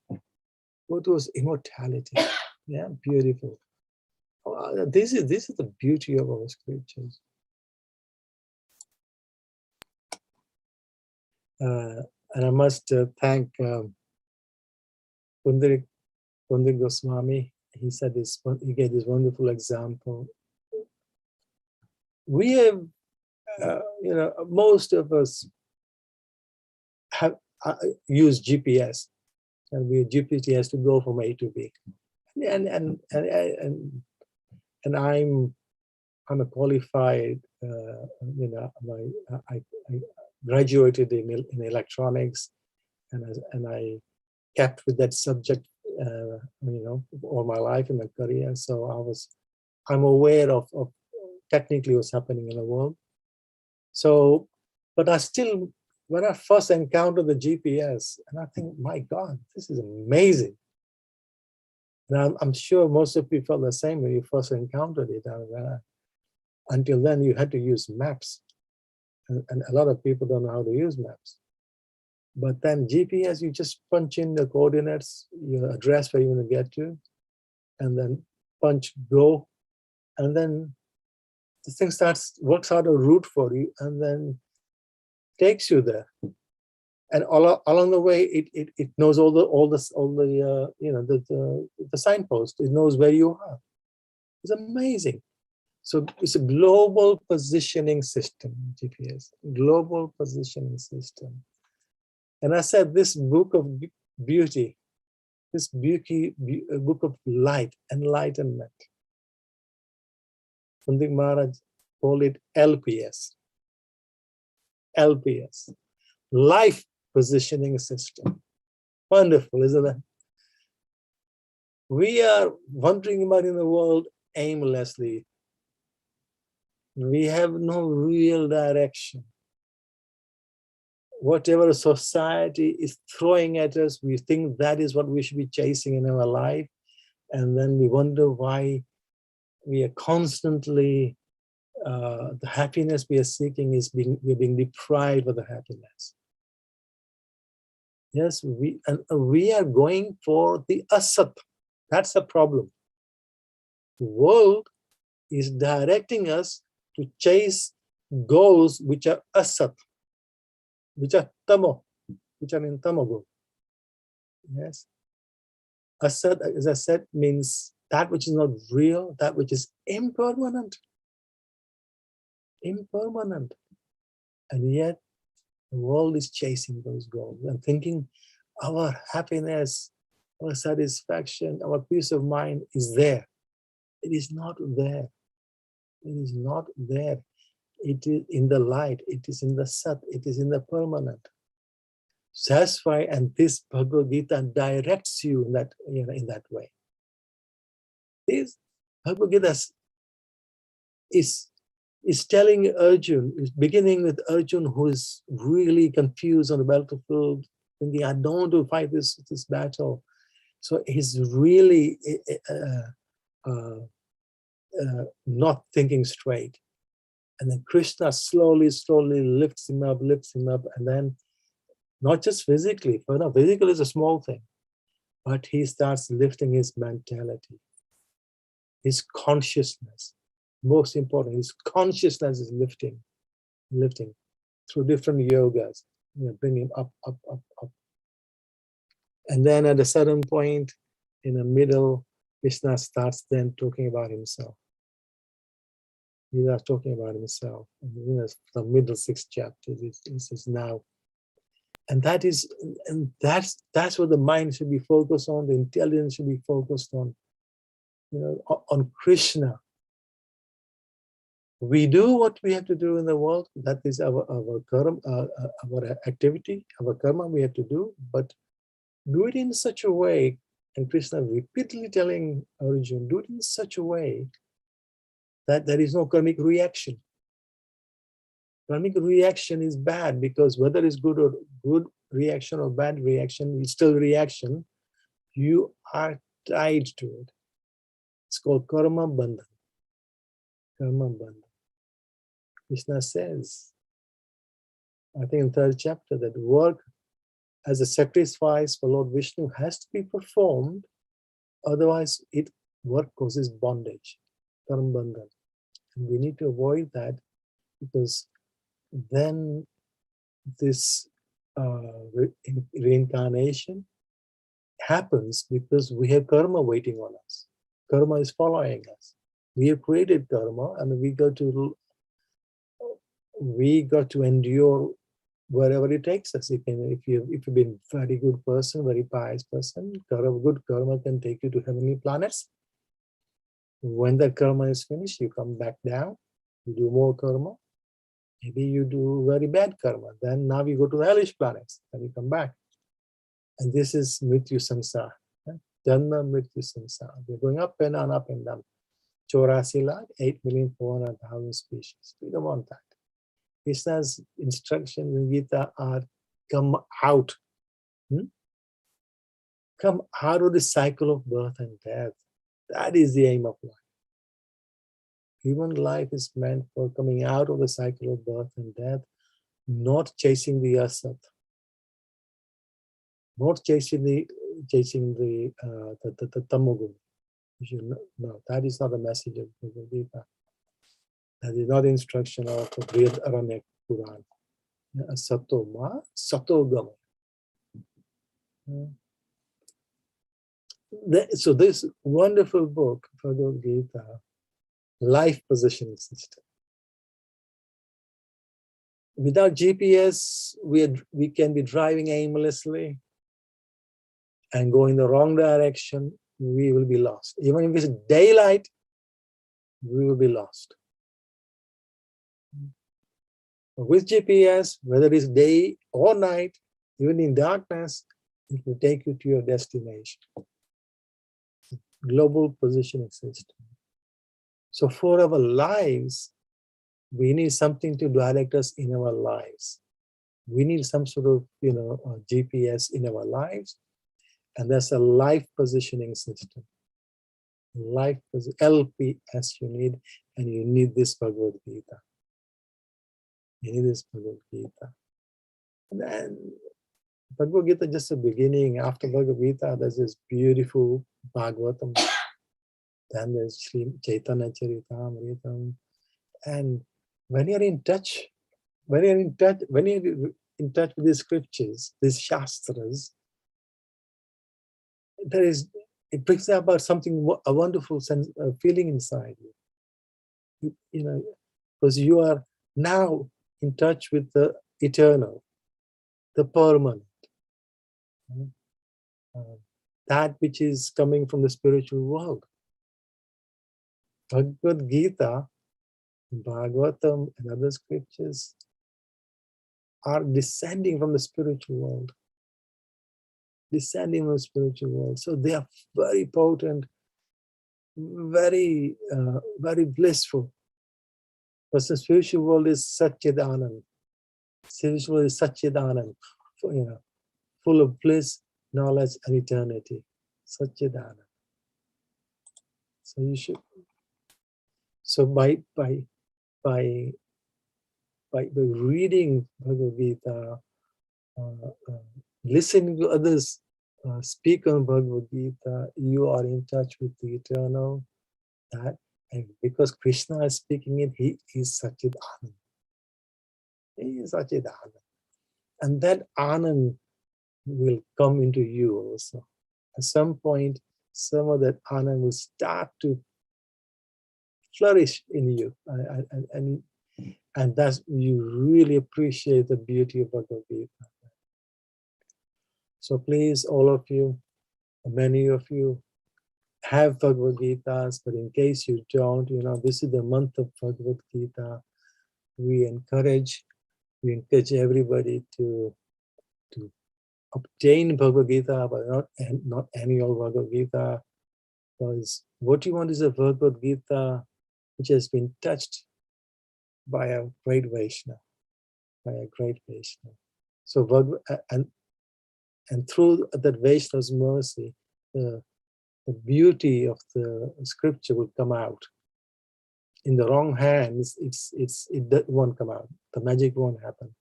Speaker 8: Go towards immortality. Yeah, beautiful. This is the beauty of our scriptures. And I must thank Pundarik Goswami. He said this. He gave this wonderful example. We have, most of us have used GPS, and we use GPS to go from A to B. And I'm a qualified I graduated in electronics, and I kept with that subject, all my life in my career. So I'm aware of technically what's happening in the world. So, but I still, when I first encountered the GPS, and I think, my God, this is amazing. And I'm sure most of you felt the same when you first encountered it. Until then, you had to use maps. And a lot of people don't know how to use maps. But then GPS, you just punch in the coordinates, your address where you want to get to, and then punch go, and then the thing works out a route for you, and then takes you there. And along the way, it knows all the signposts. It knows where you are. It's amazing. So it's a global positioning system, GPS, global positioning system. And I said, this book of beauty, this book of light, enlightenment, Sandeep Maharaj called it LPS. LPS, life positioning system. Wonderful, isn't it? We are wandering about in the world aimlessly. We have no real direction. Whatever society is throwing at us, we think that is what we should be chasing in our life. And then we wonder why we are constantly, the happiness we are seeking we're being deprived of the happiness. Yes, we are going for the asat. That's the problem. The world is directing us to chase goals which are asat, which are tamo, which are in tamago. Yes. Asat, as I said, means that which is not real, that which is impermanent. Impermanent. And yet the world is chasing those goals and thinking our happiness, our satisfaction, our peace of mind is there. It is not there. It is not there. It is in the light. It is in the sat. It is in the permanent. So that's why, and this Bhagavad Gita directs you in that way. This Bhagavad Gita is telling Arjun, is beginning with Arjun, who is really confused on the battlefield, thinking, I don't want to fight this battle. So he's really not thinking straight. And then Krishna slowly lifts him up, and then not just physically, but no, physical is a small thing, but he starts lifting his mentality, his consciousness. Most important, his consciousness is lifting through different yogas, bring him up. And then at a certain point in the middle, Krishna starts then talking about himself. He starts talking about himself. And, the middle 6th chapter, he says now. And that's what the mind should be focused on, the intelligence should be focused on, on Krishna. We do what we have to do in the world. That is our karma, our activity, our karma we have to do, but do it in such a way, and Krishna repeatedly telling Arjuna, do it in such a way that there is no karmic reaction. Karmic reaction is bad, because whether it's good reaction or bad reaction, it's still reaction. You are tied to it. It's called karma bandhan. Karma bandhan. Krishna says, I think in 3rd chapter, that work as a sacrifice for Lord Vishnu has to be performed, otherwise work causes bondage, karma bandhan. And we need to avoid that, because then this reincarnation happens because we have karma waiting on us. Karma is following us. We have created karma, and we got to endure wherever it takes us. If you've been a very good person, very pious person, good karma can take you to heavenly planets. When that karma is finished, you come back down, You do more karma. Maybe you do very bad karma. Then now you go to the hellish planets. Then you come back. And this is Mrityu Samsara. Janma Mrityu Samsara. They're going up and on, up and down. 84 lakh, 8,400,000 species. We don't want that. Krishna's instruction in Gita are come out. Come out of the cycle of birth and death. That is the aim of life. Human life is meant for coming out of the cycle of birth and death, not chasing the asat, not chasing the tamoguna. You should know, no, that is not the message of Bhagavad Gita. That is not the instruction of the Brihad Aranya Puran. Sato ma, sato gama. So this wonderful book, Bhagavad Gita, life positioning system. Without GPS, we can be driving aimlessly and go in the wrong direction. We will be lost. Even if it's daylight, we will be lost. With GPS, whether it's day or night, even in darkness, it will take you to your destination. Global positioning system. So for our lives, we need something to direct us in our lives. We need some sort of, GPS in our lives, and that's a life positioning system. Life LPS you need, and you need this Bhagavad Gita. You need this Bhagavad Gita. And then Bhagavad Gita is just a beginning. After Bhagavad Gita, there's this beautiful Bhagavatam. Then there's Sri Chaitanya Charitamrita. And when you're in touch with these scriptures, these shastras, it brings about something, a wonderful sense, feeling inside you. Because you are now in touch with the eternal, the permanent, that which is coming from the spiritual world. Bhagavad Gita, Bhagavatam, and other scriptures are descending from the spiritual world. Descending from the spiritual world. So they are very potent, very, very blissful. Because the spiritual world is Satchidanand. Spiritual world is Satchidanand, full of bliss, knowledge, and eternity. Satchidanand. So you should. So by reading Bhagavad Gita, listening to others speak on Bhagavad Gita, you are in touch with the eternal. And because Krishna is speaking it, he is Satchidanand. He is Satchidanand. And that Anand will come into you also. At some point, some of that Anand will start to flourish in you. And that's, you really appreciate the beauty of Bhagavad Gita. So please, all of you, many of you, have Bhagavad Gitas, but in case you don't, this is the month of Bhagavad Gita. We encourage everybody to obtain Bhagavad Gita, but not annual Bhagavad Gita, because what you want is a Bhagavad Gita which has been touched by a great Vaishnava, So and through that Vaishnava's mercy, the beauty of the scripture will come out. In the wrong hands, it won't come out. The magic won't happen.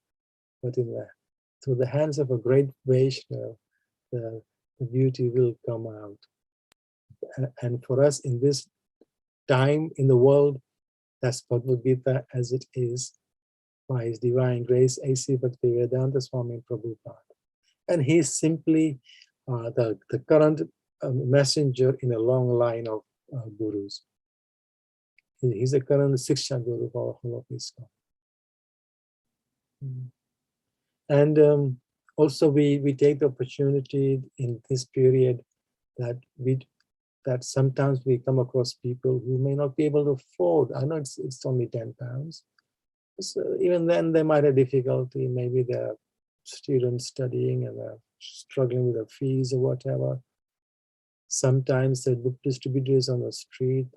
Speaker 8: But through the hands of a great Vaishnava, the beauty will come out. And for us in this time in the world, that's Bhagavad Gita as it is, by His divine grace, A.C. Bhaktivedanta Swami Prabhupada. And he's simply the current messenger in a long line of gurus. He's the current Siksha Guru for all of Iskcon. And also we take the opportunity in this period that that sometimes we come across people who may not be able to afford. I know it's only £10. So even then, they might have difficulty. Maybe they're students studying and they're struggling with their fees or whatever. Sometimes the book distributors on the street,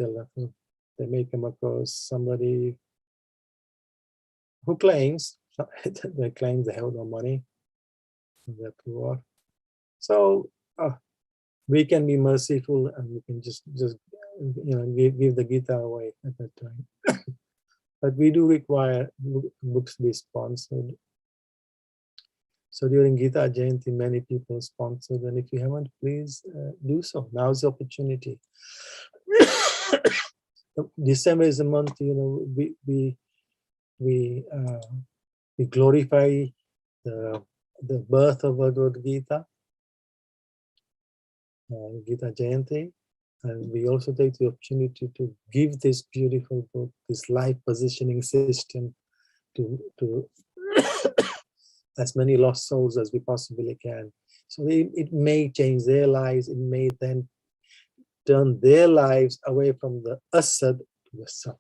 Speaker 8: they may come across somebody who claims they have no money, they're poor. So we can be merciful and we can just give the Gita away at that time. But we do require books be sponsored. So during Gita Jayanti, many people sponsored, and if you haven't, please do so. Now's the opportunity. December is a month, we glorify the birth of Bhagavad Gita, Gita Jayanti, and we also take the opportunity to give this beautiful book, this life positioning system, to as many lost souls as we possibly can. So it may change their lives. It may then turn their lives away from the asad to the sat.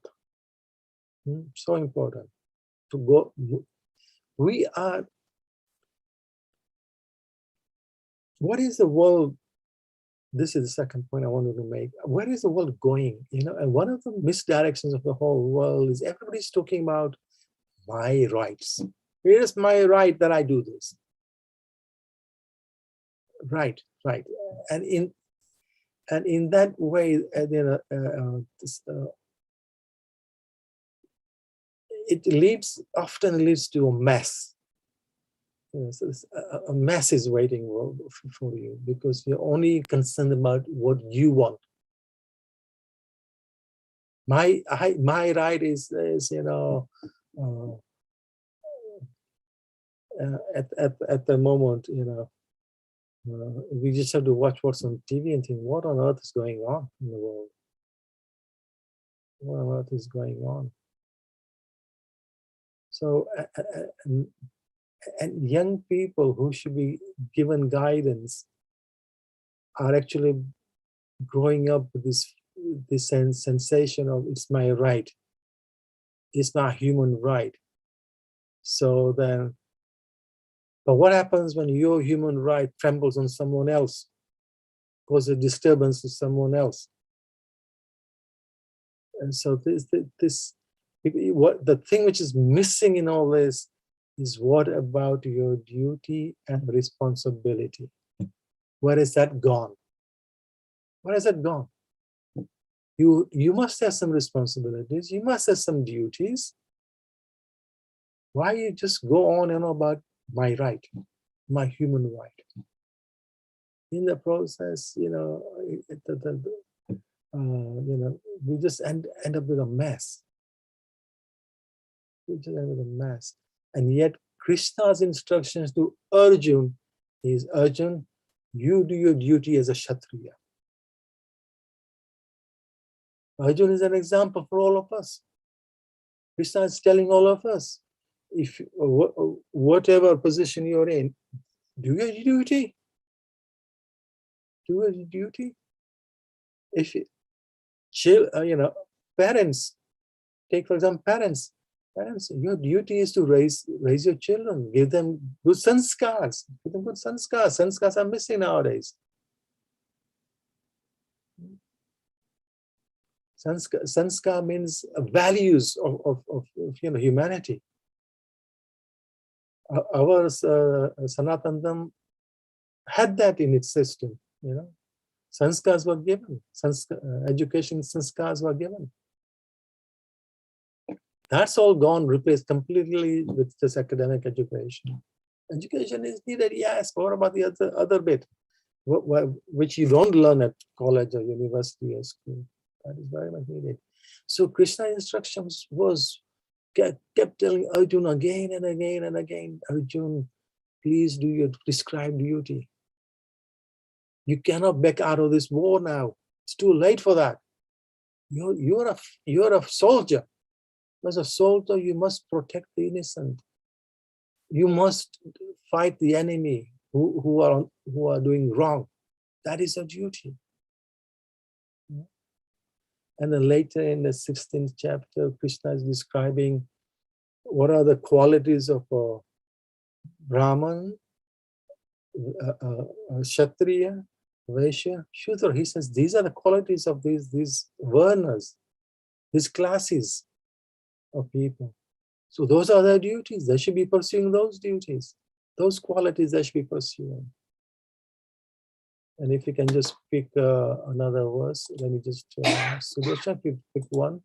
Speaker 8: So important to go. We are. What is the world? This is the second point I wanted to make. Where is the world going? And one of the misdirections of the whole world is everybody's talking about my rights. It is my right that I do this. Right. And in that way, it often leads to a mess. So a mess is waiting for you because you're only concerned about what you want. My right is at the moment, we just have to watch what's on TV and think, what on earth is going on in the world? What on earth is going on? So, and young people who should be given guidance are actually growing up with this sensation of it's my right, it's not human right. So then, but what happens when your human right trembles on someone else, causes a disturbance to someone else? And so what the thing which is missing in all this is, what about your duty and responsibility? Where is that gone? Where is that gone? You must have some responsibilities. You must have some duties. Why you just go on and on about my right, my human right? In the process, we just end up with a mess. We just end up with a mess. And yet Krishna's instructions to Arjun is, Arjun, you do your duty as a Kshatriya. Arjun is an example for all of us. Krishna is telling all of us, if whatever position you're in, do your duty. Do your duty. If parents, take for example parents, your duty is to raise your children, give them good sanskars. Give them good sanskars. Sanskars are missing nowadays. Sanskar means values of humanity. Our Sanatanam had that in its system. Sanskars were given. Education sanskars were given. That's all gone, replaced completely with this academic education. Education is needed, yes. What about the other bit, which you don't learn at college or university or school? That is very much needed. So Krishna's instructions kept telling Arjun again and again and again, Arjun, please do your prescribed duty. You cannot back out of this war now. It's too late for that. You're a soldier. As a soldier, you must protect the innocent. You must fight the enemy who are doing wrong. That is your duty. And then later in the 16th chapter, Krishna is describing what are the qualities of a Brahman, Kshatriya, Vaishya, Shudra. He says these are the qualities of these varnas, these classes of people. So those are their duties. They should be pursuing those duties, those qualities they should be pursuing. And if you can just pick another verse, let me just, Sudarshan, if you pick one.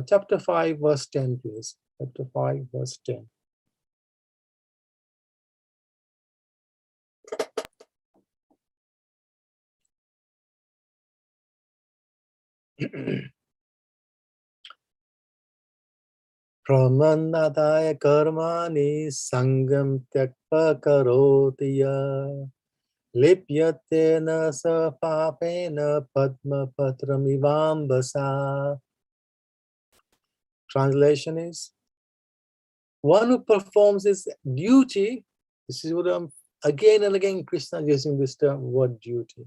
Speaker 8: Chapter 5, verse 10, please. Chapter 5, verse 10. Pramannadaya karmani sangam tyakpa karoti ya lipyate na sa papena padma patram ivambasa. Translation is, one who performs his duty, this is what I'm again and again Krishna using this term, word duty.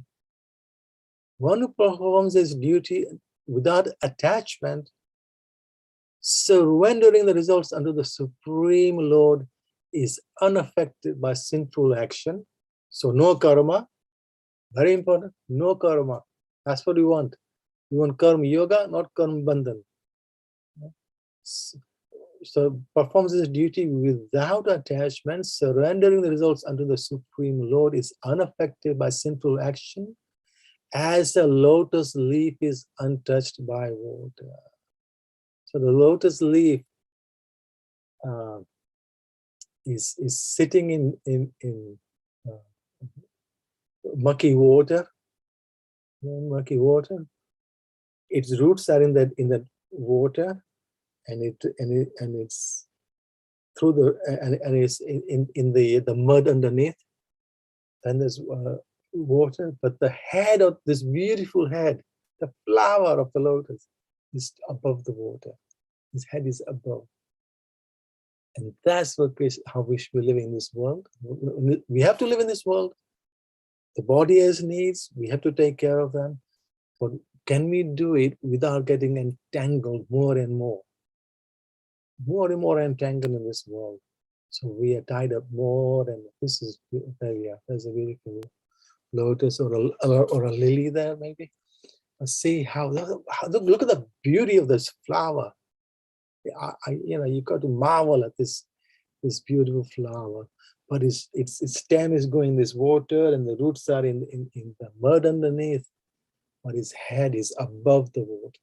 Speaker 8: One who performs his duty without attachment, surrendering the results unto the Supreme Lord, is unaffected by sinful action. So no karma, very important, no karma. That's what you want. You want karma yoga, not karma bandhan. So performs his duty without attachment, surrendering the results unto the Supreme Lord, is unaffected by sinful action, as a lotus leaf is untouched by water. So the lotus leaf is sitting in mucky water. Mucky water. Its roots are in that water, and it's through the and it's in the mud underneath. Then there's water, but the head of this beautiful head, the flower of the lotus, is above the water. His head is above. And that's how we should be living in this world. We have to live in this world. The body has needs, we have to take care of them. But can we do it without getting entangled more and more? More and more entangled in this world. So we are tied up more, and this is, there we are. There's a beautiful lotus or a lily there, maybe. See how look at the beauty of this flower. You got to marvel at this beautiful flower, but its stem is going this water, and the roots are in the mud underneath, but its head is above the water.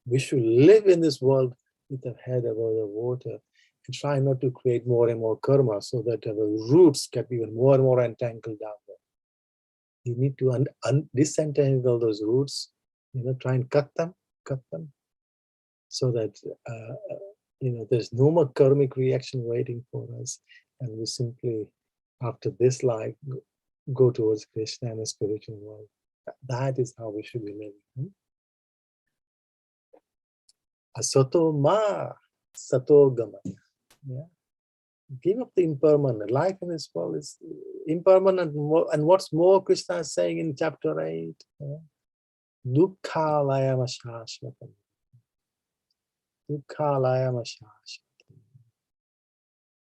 Speaker 8: We should live in this world with our head above the water, and try not to create more and more karma, so that our roots get even more and more entangled down there. You need to disentangle those roots, try and cut them, so that there's no more karmic reaction waiting for us, and we simply, after this life, go towards Krishna and the spiritual world. That is how we should be living. Asato ma sato gamaya. Yeah. Give up the impermanent. Life in this world is impermanent, and what's more, Krishna is saying in chapter 8, dukkha layama shashvatam. Dukkha layama shashvatam.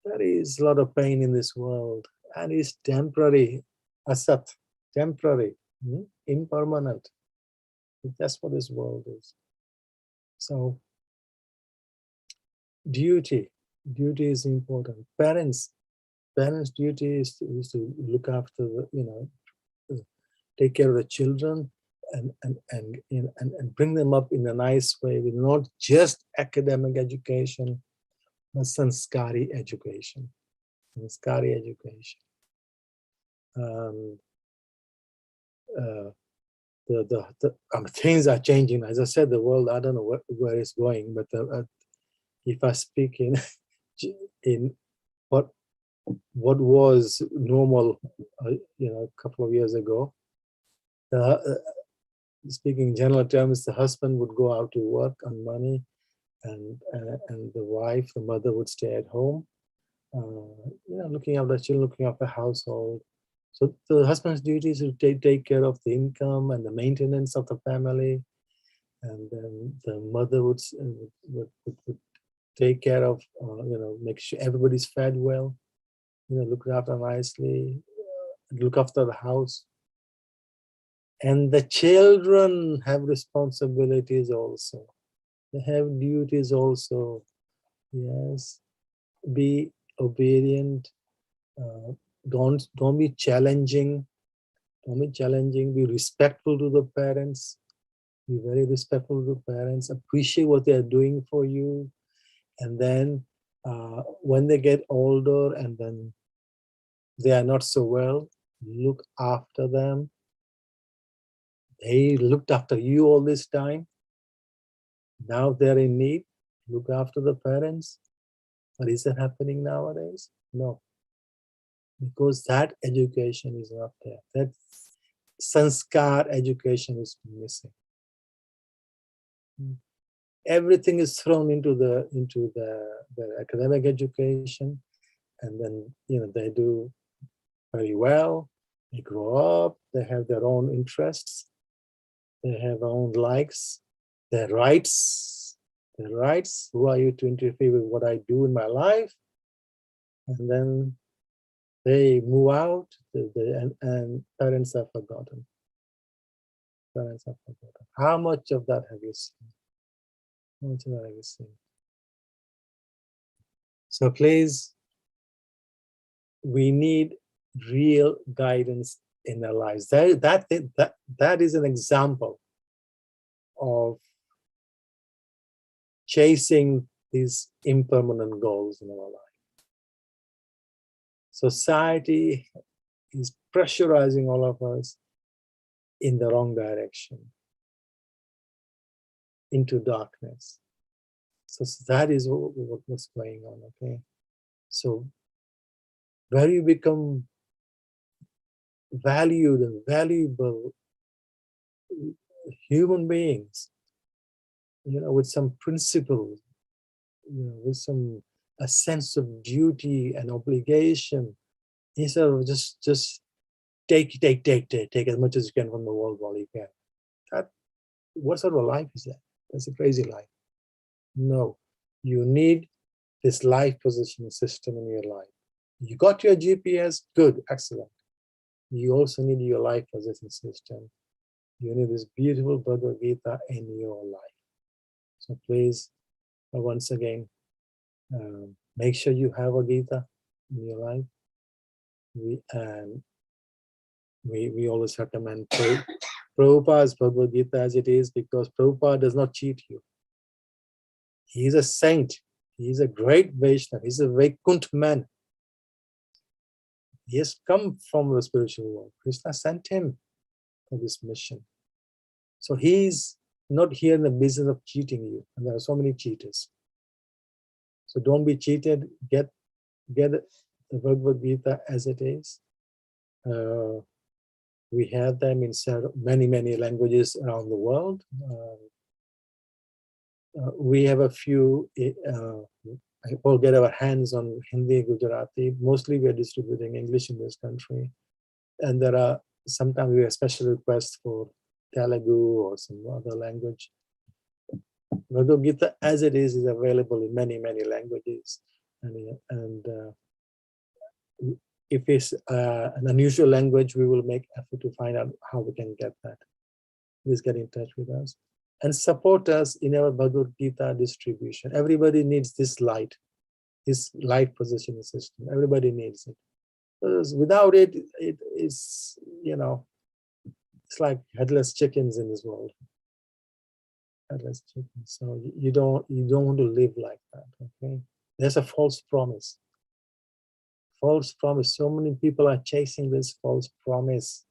Speaker 8: There is a lot of pain in this world, and it's temporary. Asat, temporary, impermanent. That's what this world is. So duty is important. Parents' duty is to look after take care of the children and bring them up in a nice way, with not just academic education, but sanskari education. Sanskari education. Things are changing. As I said, the world, I don't know where it's going, but if I speak in what was normal, a couple of years ago, speaking in general terms, the husband would go out to work on money, and the wife, the mother, would stay at home, looking after the children, looking after the household. So the husband's duty is to take care of the income and the maintenance of the family, and then the mother would take care of, make sure everybody's fed well, look after nicely, look after the house. And the children have responsibilities also. They have duties also. Yes, be obedient. Don't be challenging. Don't be challenging. Be respectful to the parents. Be very respectful to the parents. Appreciate what they are doing for you. And then when they get older and then they are not so well, look after them. They looked after you all this time. Now they're in need. Look after the parents. But is that happening nowadays? No, because that education is not there. That sanskar education is missing. Everything is thrown into the academic education, and then they do very well. They grow up. They have their own interests. They have their own likes, their rights. Their rights. Who are you to interfere with what I do in my life? And then they move out, and parents are forgotten. Parents are forgotten. How much of that have you seen? How much of that have you seen? So please, we need real guidance in our lives. That is an example of chasing these impermanent goals in our life. Society is pressurizing all of us in the wrong direction, into darkness. So that is what's going on, okay? So where you become valued and valuable human beings, with some principles, with a sense of duty and obligation, instead of just take as much as you can from the world while you can. What sort of life is that? That's a crazy life. No, you need this life positioning system in your life. You got your GPS, good, excellent. You also need your life positioning system. You need this beautiful Bhagavad Gita in your life. So please, once again, make sure you have a Gita in your life. We always recommend Prabhupada's Bhagavad Gita as it is, because Prabhupada does not cheat you. He is a saint. He is a great Vaishnava. He's a Vaikuntha man. He has come from the spiritual world. Krishna sent him for this mission. So he's not here in the business of cheating you. And there are so many cheaters. So don't be cheated. Get the Bhagavad Gita as it is. We have them in many languages around the world. We have a few, we'll get our hands on Hindi, Gujarati. Mostly we are distributing English in this country. And there are, sometimes we have special requests for Telugu or some other language. Bhagavad Gita as it is available in many languages. And if it's an unusual language, we will make effort to find out how we can get that. Please get in touch with us and support us in our Bhagavad Gita distribution. Everybody needs this light positioning system. Everybody needs it. Because without it, it is, it's like headless chickens in this world. Headless chickens. So you don't want to live like that. Okay, there's a false promise. False promise. So many people are chasing this false promise.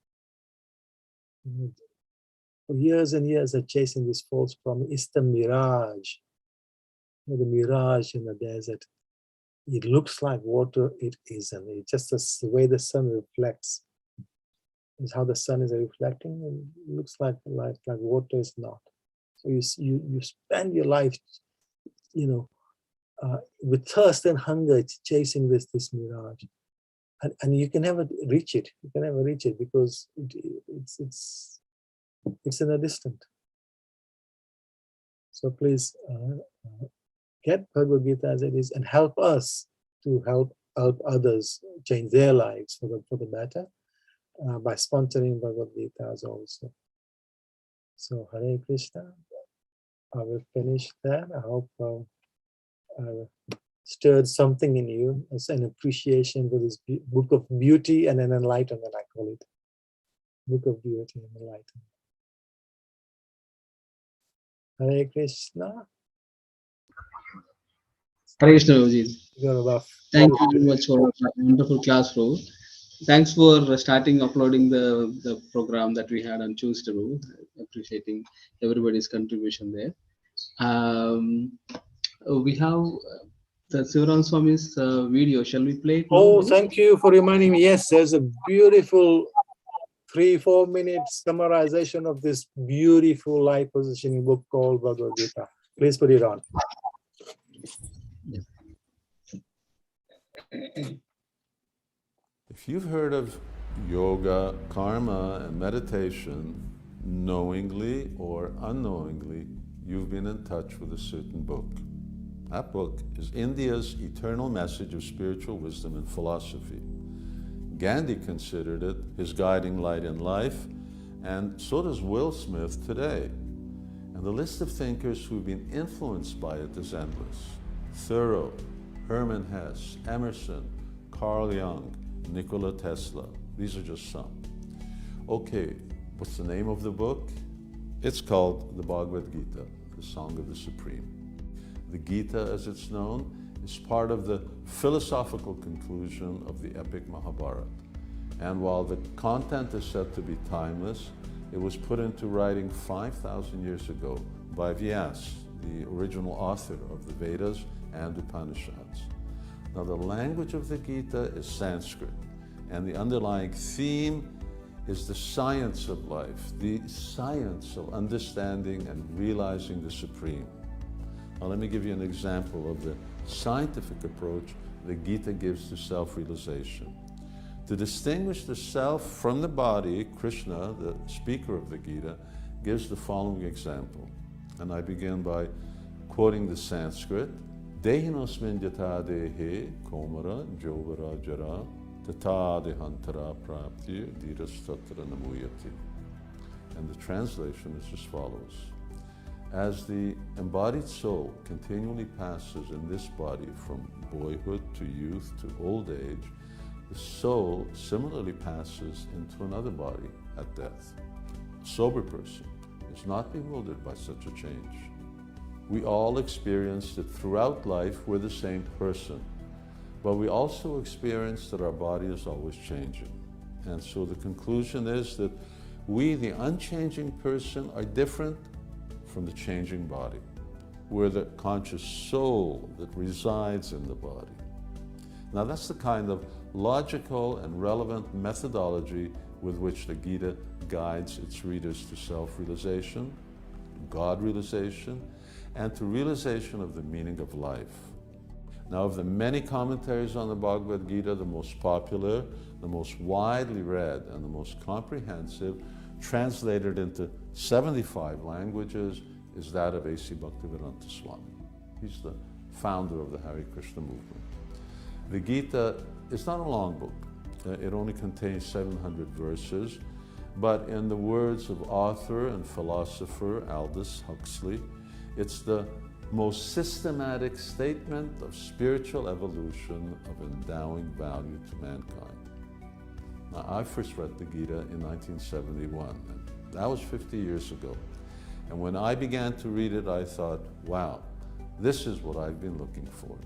Speaker 8: For years and years are chasing this false promise. It's the mirage. The mirage in the desert. It looks like water, it isn't. It's just the way the sun reflects. Is how the sun is reflecting, and it looks like water is not. So you spend your life, with thirst and hunger, chasing this mirage, and you can never reach it. You can never reach it because it's in a distant. So please get Bhagavad Gita as it is and help us to help others change their lives for the better by sponsoring Bhagavad Gitas also. So Hare Krishna. I will finish there. I hope I stirred something in you as an appreciation for this book of beauty and an enlightenment, I call it. Book of beauty and enlightenment. Hare Krishna.
Speaker 1: Hare Krishna, Prabhuji. Thank you very much for that wonderful class, Prabhu. Thanks for starting uploading the program that we had on Tuesday, Prabhu. Appreciating everybody's contribution there. We have the Sivaram Swami's video. Shall we play it now,
Speaker 8: Oh,
Speaker 1: Prabhu?
Speaker 8: thank you for reminding me. Yes, there's a beautiful 3-4 minute summarization of this beautiful life positioning book called Bhagavad Gita. Please put it on.
Speaker 9: If you've heard of yoga, karma, and meditation, knowingly or unknowingly, you've been in touch with a certain book. That book is India's eternal message of spiritual wisdom and philosophy. Gandhi considered it his guiding light in life, and so does Will Smith today. And the list of thinkers who've been influenced by it is endless. Thoreau, Hermann Hesse, Emerson, Carl Jung, Nikola Tesla. These are just some. Okay, what's the name of the book? It's called the Bhagavad Gita, the Song of the Supreme. The Gita, as it's known, is part of the philosophical conclusion of the epic Mahabharata. And while the content is said to be timeless, it was put into writing 5,000 years ago by Vyas, the original author of the Vedas and Upanishads. Now, the language of the Gita is Sanskrit, and the underlying theme is the science of life, the science of understanding and realizing the Supreme. Now, let me give you an example of the scientific approach the Gita gives to self-realization. To distinguish the self from the body, Krishna, the speaker of the Gita, gives the following example. And I begin by quoting the Sanskrit. Dehinosmin yata dehe komara jovara jara tata dehantara prapti dhirastatra namuyati. And the translation is as follows. As the embodied soul continually passes in this body from boyhood to youth to old age, the soul similarly passes into another body at death. A sober person is not bewildered by such a change. We all experience that throughout life we're the same person, but we also experience that our body is always changing. And so the conclusion is that we, the unchanging person, are different from the changing body. We're the conscious soul that resides in the body. Now that's the kind of logical and relevant methodology with which the Gita guides its readers to self-realization, God realization, and to realization of the meaning of life. Now, of the many commentaries on the Bhagavad Gita, the most popular, the most widely read, and the most comprehensive, translated into 75 languages, is that of A.C. Bhaktivedanta Swami. He's the founder of the Hare Krishna movement. The Gita is not a long book. It only contains 700 verses, but in the words of author and philosopher Aldous Huxley, it's the most systematic statement of spiritual evolution of endowing value to mankind. Now, I first read the Gita in 1971, and that was 50 years ago. And when I began to read it, I thought, wow, this is what I've been looking for.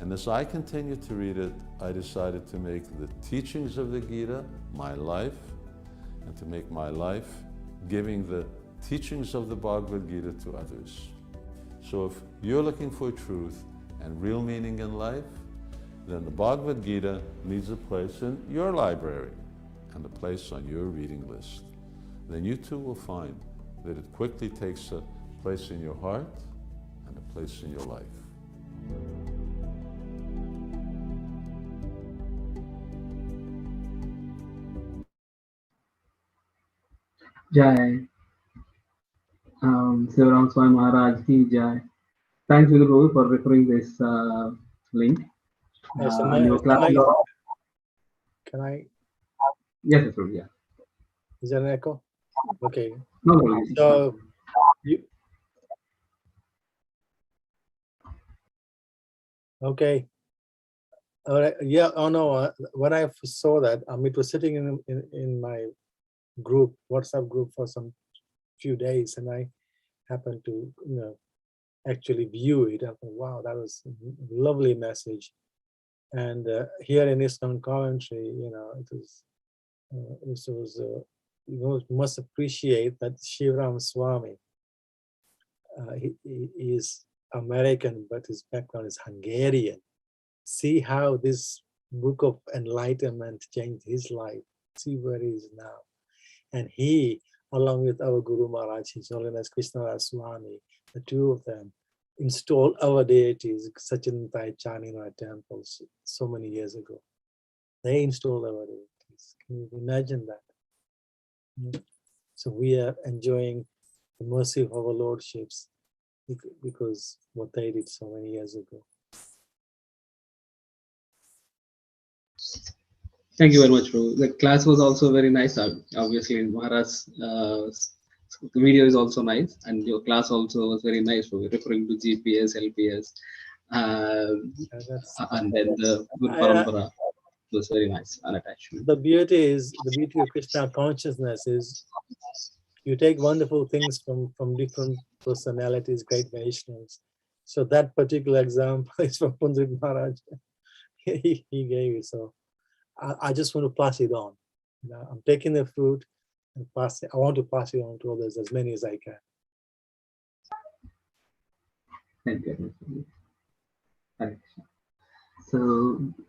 Speaker 9: And as I continued to read it, I decided to make the teachings of the Gita my life, and to make my life giving the teachings of the Bhagavad Gita to others. So if you're looking for truth and real meaning in life, then the Bhagavad Gita needs a place in your library and a place on your reading list. Then you too will find that it quickly takes a place in your heart and a place in your life.
Speaker 1: Jai. Sivaram Swami Maharaj Ki Jai. Thanks, Vidhu, for referring this link. And your class is on.
Speaker 8: Can I?
Speaker 1: Yes, yes, yeah.
Speaker 8: Is there an echo? Okay.
Speaker 1: No, no, it's
Speaker 8: So you. Okay. All right. Yeah. Oh no. When I saw that, it was sitting in my group, WhatsApp group, for some few days, and I happened to actually view it. I thought, wow, that was a lovely message. And here in Iskcon Coventry, you must appreciate that Shivaram Swami. He is American, but his background is Hungarian. See how this book of enlightenment changed his life. See where he is now. And he, along with our Guru Maharaj, His Holiness Krishna Swami, the two of them, installed our deities, Sachintai Chan, in our temples so many years ago. They installed our deities. Can you imagine that? So we are enjoying the mercy of our lordships because what they did so many years ago.
Speaker 1: Thank you very much, bro. The class was also very nice. Obviously, Maharaj's the video is also nice, and your class also was very nice. So referring to GPS, LPS, and then the Guru Parampara was very nice. Unattachment.
Speaker 8: The beauty of Krishna consciousness is you take wonderful things from different personalities, great Vaishnavas. So that particular example is from Punjab Maharaj. he gave it. So I just want to pass it on. I'm taking the fruit and pass it. I want to pass it on to others, as many as I can.
Speaker 1: Thank you. So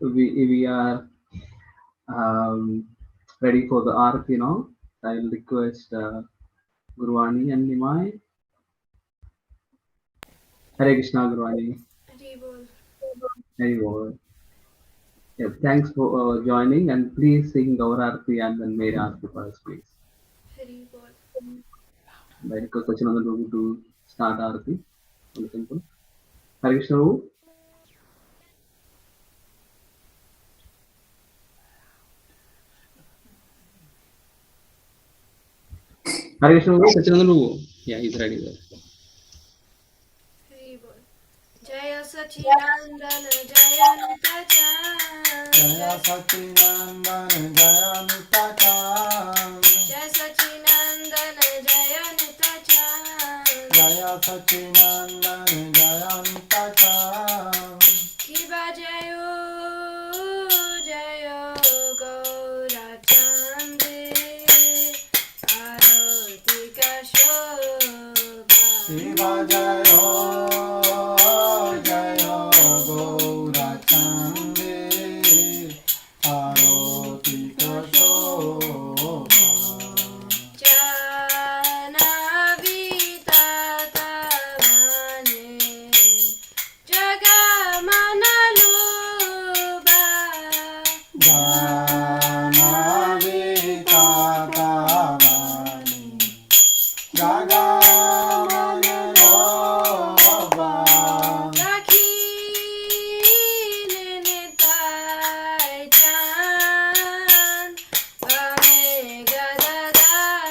Speaker 1: we are ready for the Aarti now. I will request Guruvani and Nimai. Hare Krishna, Guruvani. Hare Bol. Yeah, thanks for joining, and please sing Gaur Aarti and then Mere Aarti for us, please. I request Sachinandan Prabhu to start Aarti on the temple. Hare Krishna, Prabhu. Hare Krishna, Prabhu. Sachinandan Prabhu. Yeah, he's ready there.
Speaker 2: Jaya Sachinandan Jayanta
Speaker 5: Jaya Sachinandan Jayanta
Speaker 2: Jaya Sachinandan Jayanta
Speaker 5: Jaya Sachinandan Jayanta
Speaker 2: Kiba Jayo Jayo Gaura Chande Aroti Kashoba
Speaker 5: Shiva Jayo Jayo Gaura Chande Aroti Kashoba
Speaker 2: Jana Vitata Vane Jagamana Luba
Speaker 5: Jana Vitata Vani Jagamana Loba
Speaker 2: Rakhi Nitai Chan Vane Gadadara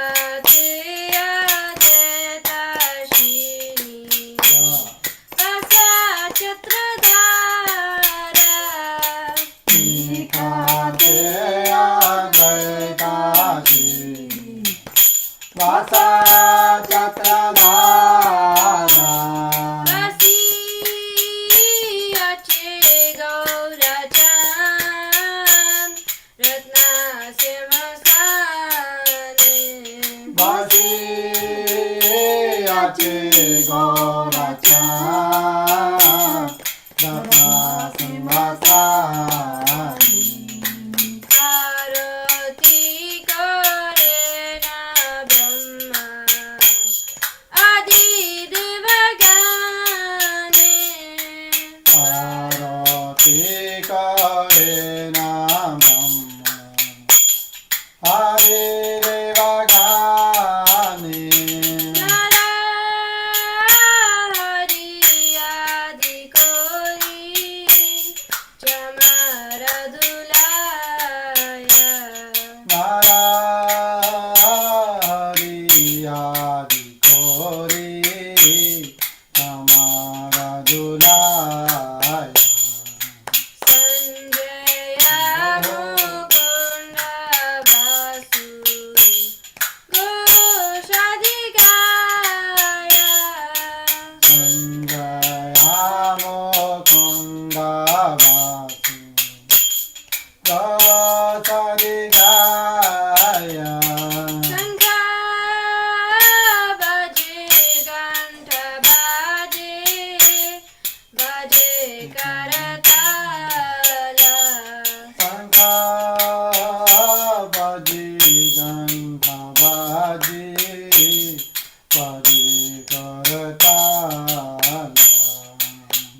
Speaker 2: Ekatiya Teta Shini Vasa Chatradhara
Speaker 5: Vasa Chatradhara
Speaker 2: Vasi Ache Gaura Chan Ratna Simhasane
Speaker 5: Vasi Ache Gauracha Rata Simhasani
Speaker 2: Arati Kare na Brahma Adi Deva
Speaker 5: Hare Deva Gane
Speaker 2: Narahari Adi Kori Chamara Dulaya
Speaker 5: Narahari Adi Kori Tamara Dulaya
Speaker 2: Sanjaya Mukunda Vasu Goshadikaya
Speaker 5: Sanjaya Mukunda Vasu Gosadigaya
Speaker 2: Shankha Baje Ganta Baje Baje Karatala
Speaker 5: Sankha Baji Gandha Baji Baji Karatala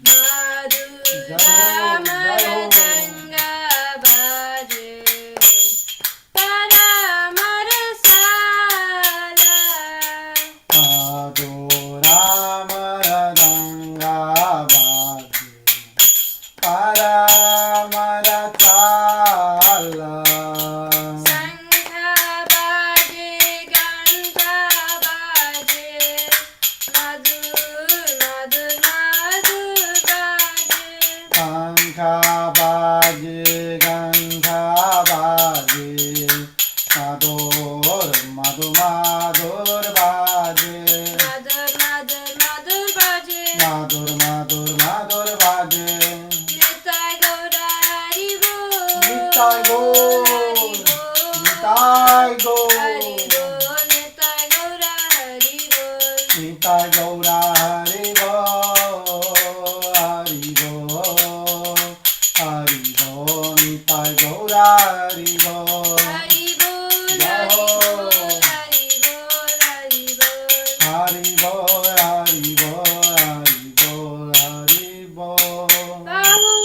Speaker 2: Madhura Maradanga Baje Paramarasala
Speaker 5: Adora Maradanga Baji Paramaratala
Speaker 2: Shankha Baje Ganta Baje Madhur Madhur Madhur Baje
Speaker 5: Sankha Baji Gandha Baji Madhur Madhu Madhur Baji
Speaker 2: Madhur Madhur Madhur Baje
Speaker 5: Madhur Madhur Madhur Baji
Speaker 2: Nitai Gaura Hari Bol
Speaker 5: Nitai Gaur,
Speaker 2: Hari Bol
Speaker 5: Nitai Gaur,
Speaker 2: Hari Bol Nitai Gaura Hari Bol
Speaker 5: Nitai Gaura Hari Bol, Hari Bol, Hari Bol, Nitai Gaura Hari Bol,
Speaker 2: Hari Bol
Speaker 5: Jai
Speaker 2: Hari
Speaker 5: Ho.
Speaker 2: Bol Hari Bol Hari Bol
Speaker 5: Hari Bol, Hari Bol, Hari Bol.
Speaker 2: Bahu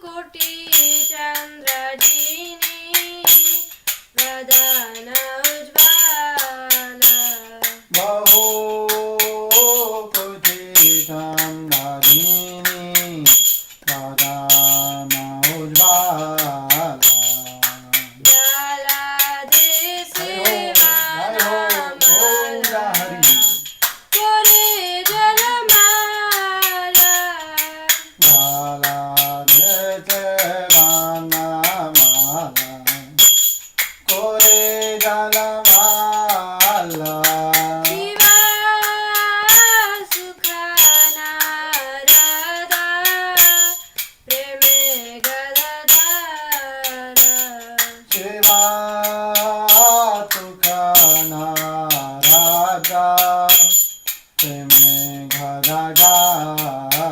Speaker 2: Koti Chandrajini Vadana Ujvala
Speaker 5: Bahu Koti Chandarini Vadana Ujvala
Speaker 2: Lala Desi
Speaker 5: Jai Ho, Gaura Hari.
Speaker 2: Kore Jalamala
Speaker 5: Gala Nete Vana Mala Kore Jala Mala
Speaker 2: Shiva Sukhana Radha Preme Gadadara
Speaker 5: Shiva Tukhana Radha Preme Ghada Ghada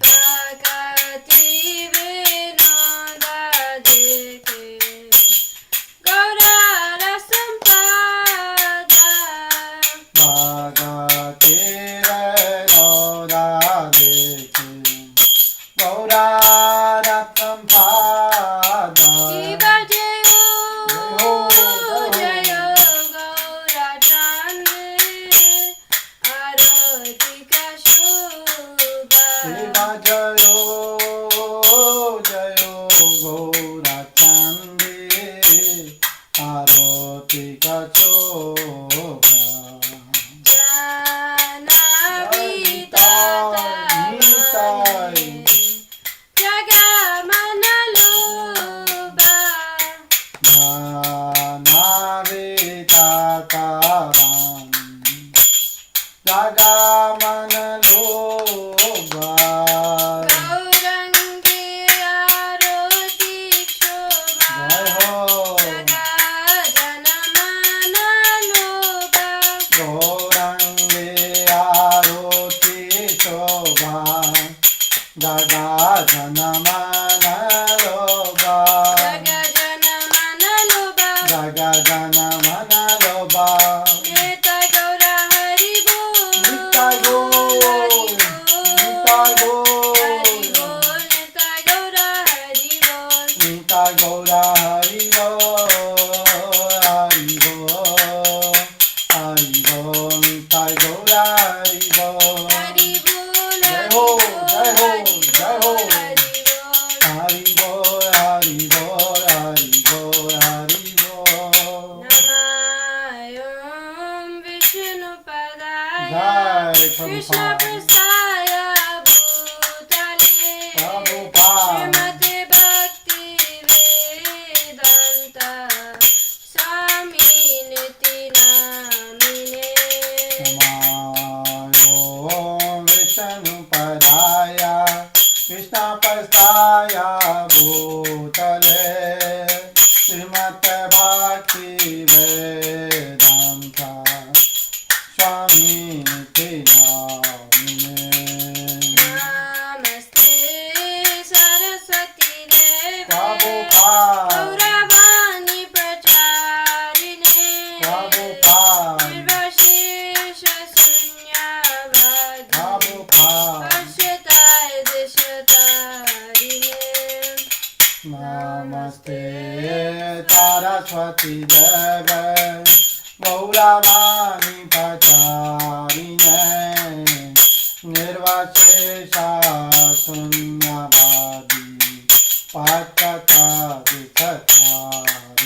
Speaker 2: Prakati Vinoda Deke Gaura Rasampada
Speaker 5: Bhagati Vinoda Dekhi Gaura Ratampada
Speaker 2: Shiva Jayo
Speaker 5: Jayo,
Speaker 2: Jayo Gaura Chande Arati Shubha
Speaker 5: Shiva Jayo Jayo Gaura Chandi Aroti Kachobha
Speaker 2: Janavitata Vane Jagamanaloba
Speaker 5: Navitatavan Jagamanaloba
Speaker 2: Gaurangi Aroti Shobha
Speaker 5: Jai Ho
Speaker 2: Jagajanamana
Speaker 5: Nitai Gaura Hari Bol, Hari Bol, Hari Bol, Nitai Gaura Hari Bol.
Speaker 2: Hari Bol,
Speaker 5: Jai Ho, Jai Ho, Jai Ho.
Speaker 2: Hari Bol.
Speaker 5: Hari Bol, Hari Bol, Hari Bol, Hari Bol.
Speaker 2: Namayam Vishnu Padaya
Speaker 5: Jai
Speaker 2: Krishna
Speaker 5: Prabhupada,
Speaker 2: Prasaya Bhutale
Speaker 5: Prabhupada.
Speaker 2: Srimate Bhakti Vedanta Swami Niti Namine
Speaker 5: Namayo Vishnu Padaya Krishna Prasaya Bhutale Srimate Bhakti Vedanta Swami Niti Namine.
Speaker 2: Namaste Saraswati Deve
Speaker 5: Prabhupada,
Speaker 2: Gauravani Pracharine
Speaker 5: Prabhupada,
Speaker 2: Nirvashesha Sunyavadi
Speaker 5: Prabhupada.
Speaker 2: Pashyatai Dishatarine
Speaker 5: Namaste Saraswati Deve Gauravani Pacharine Nirvashesha Sunyavadi Pachata Vichatarine.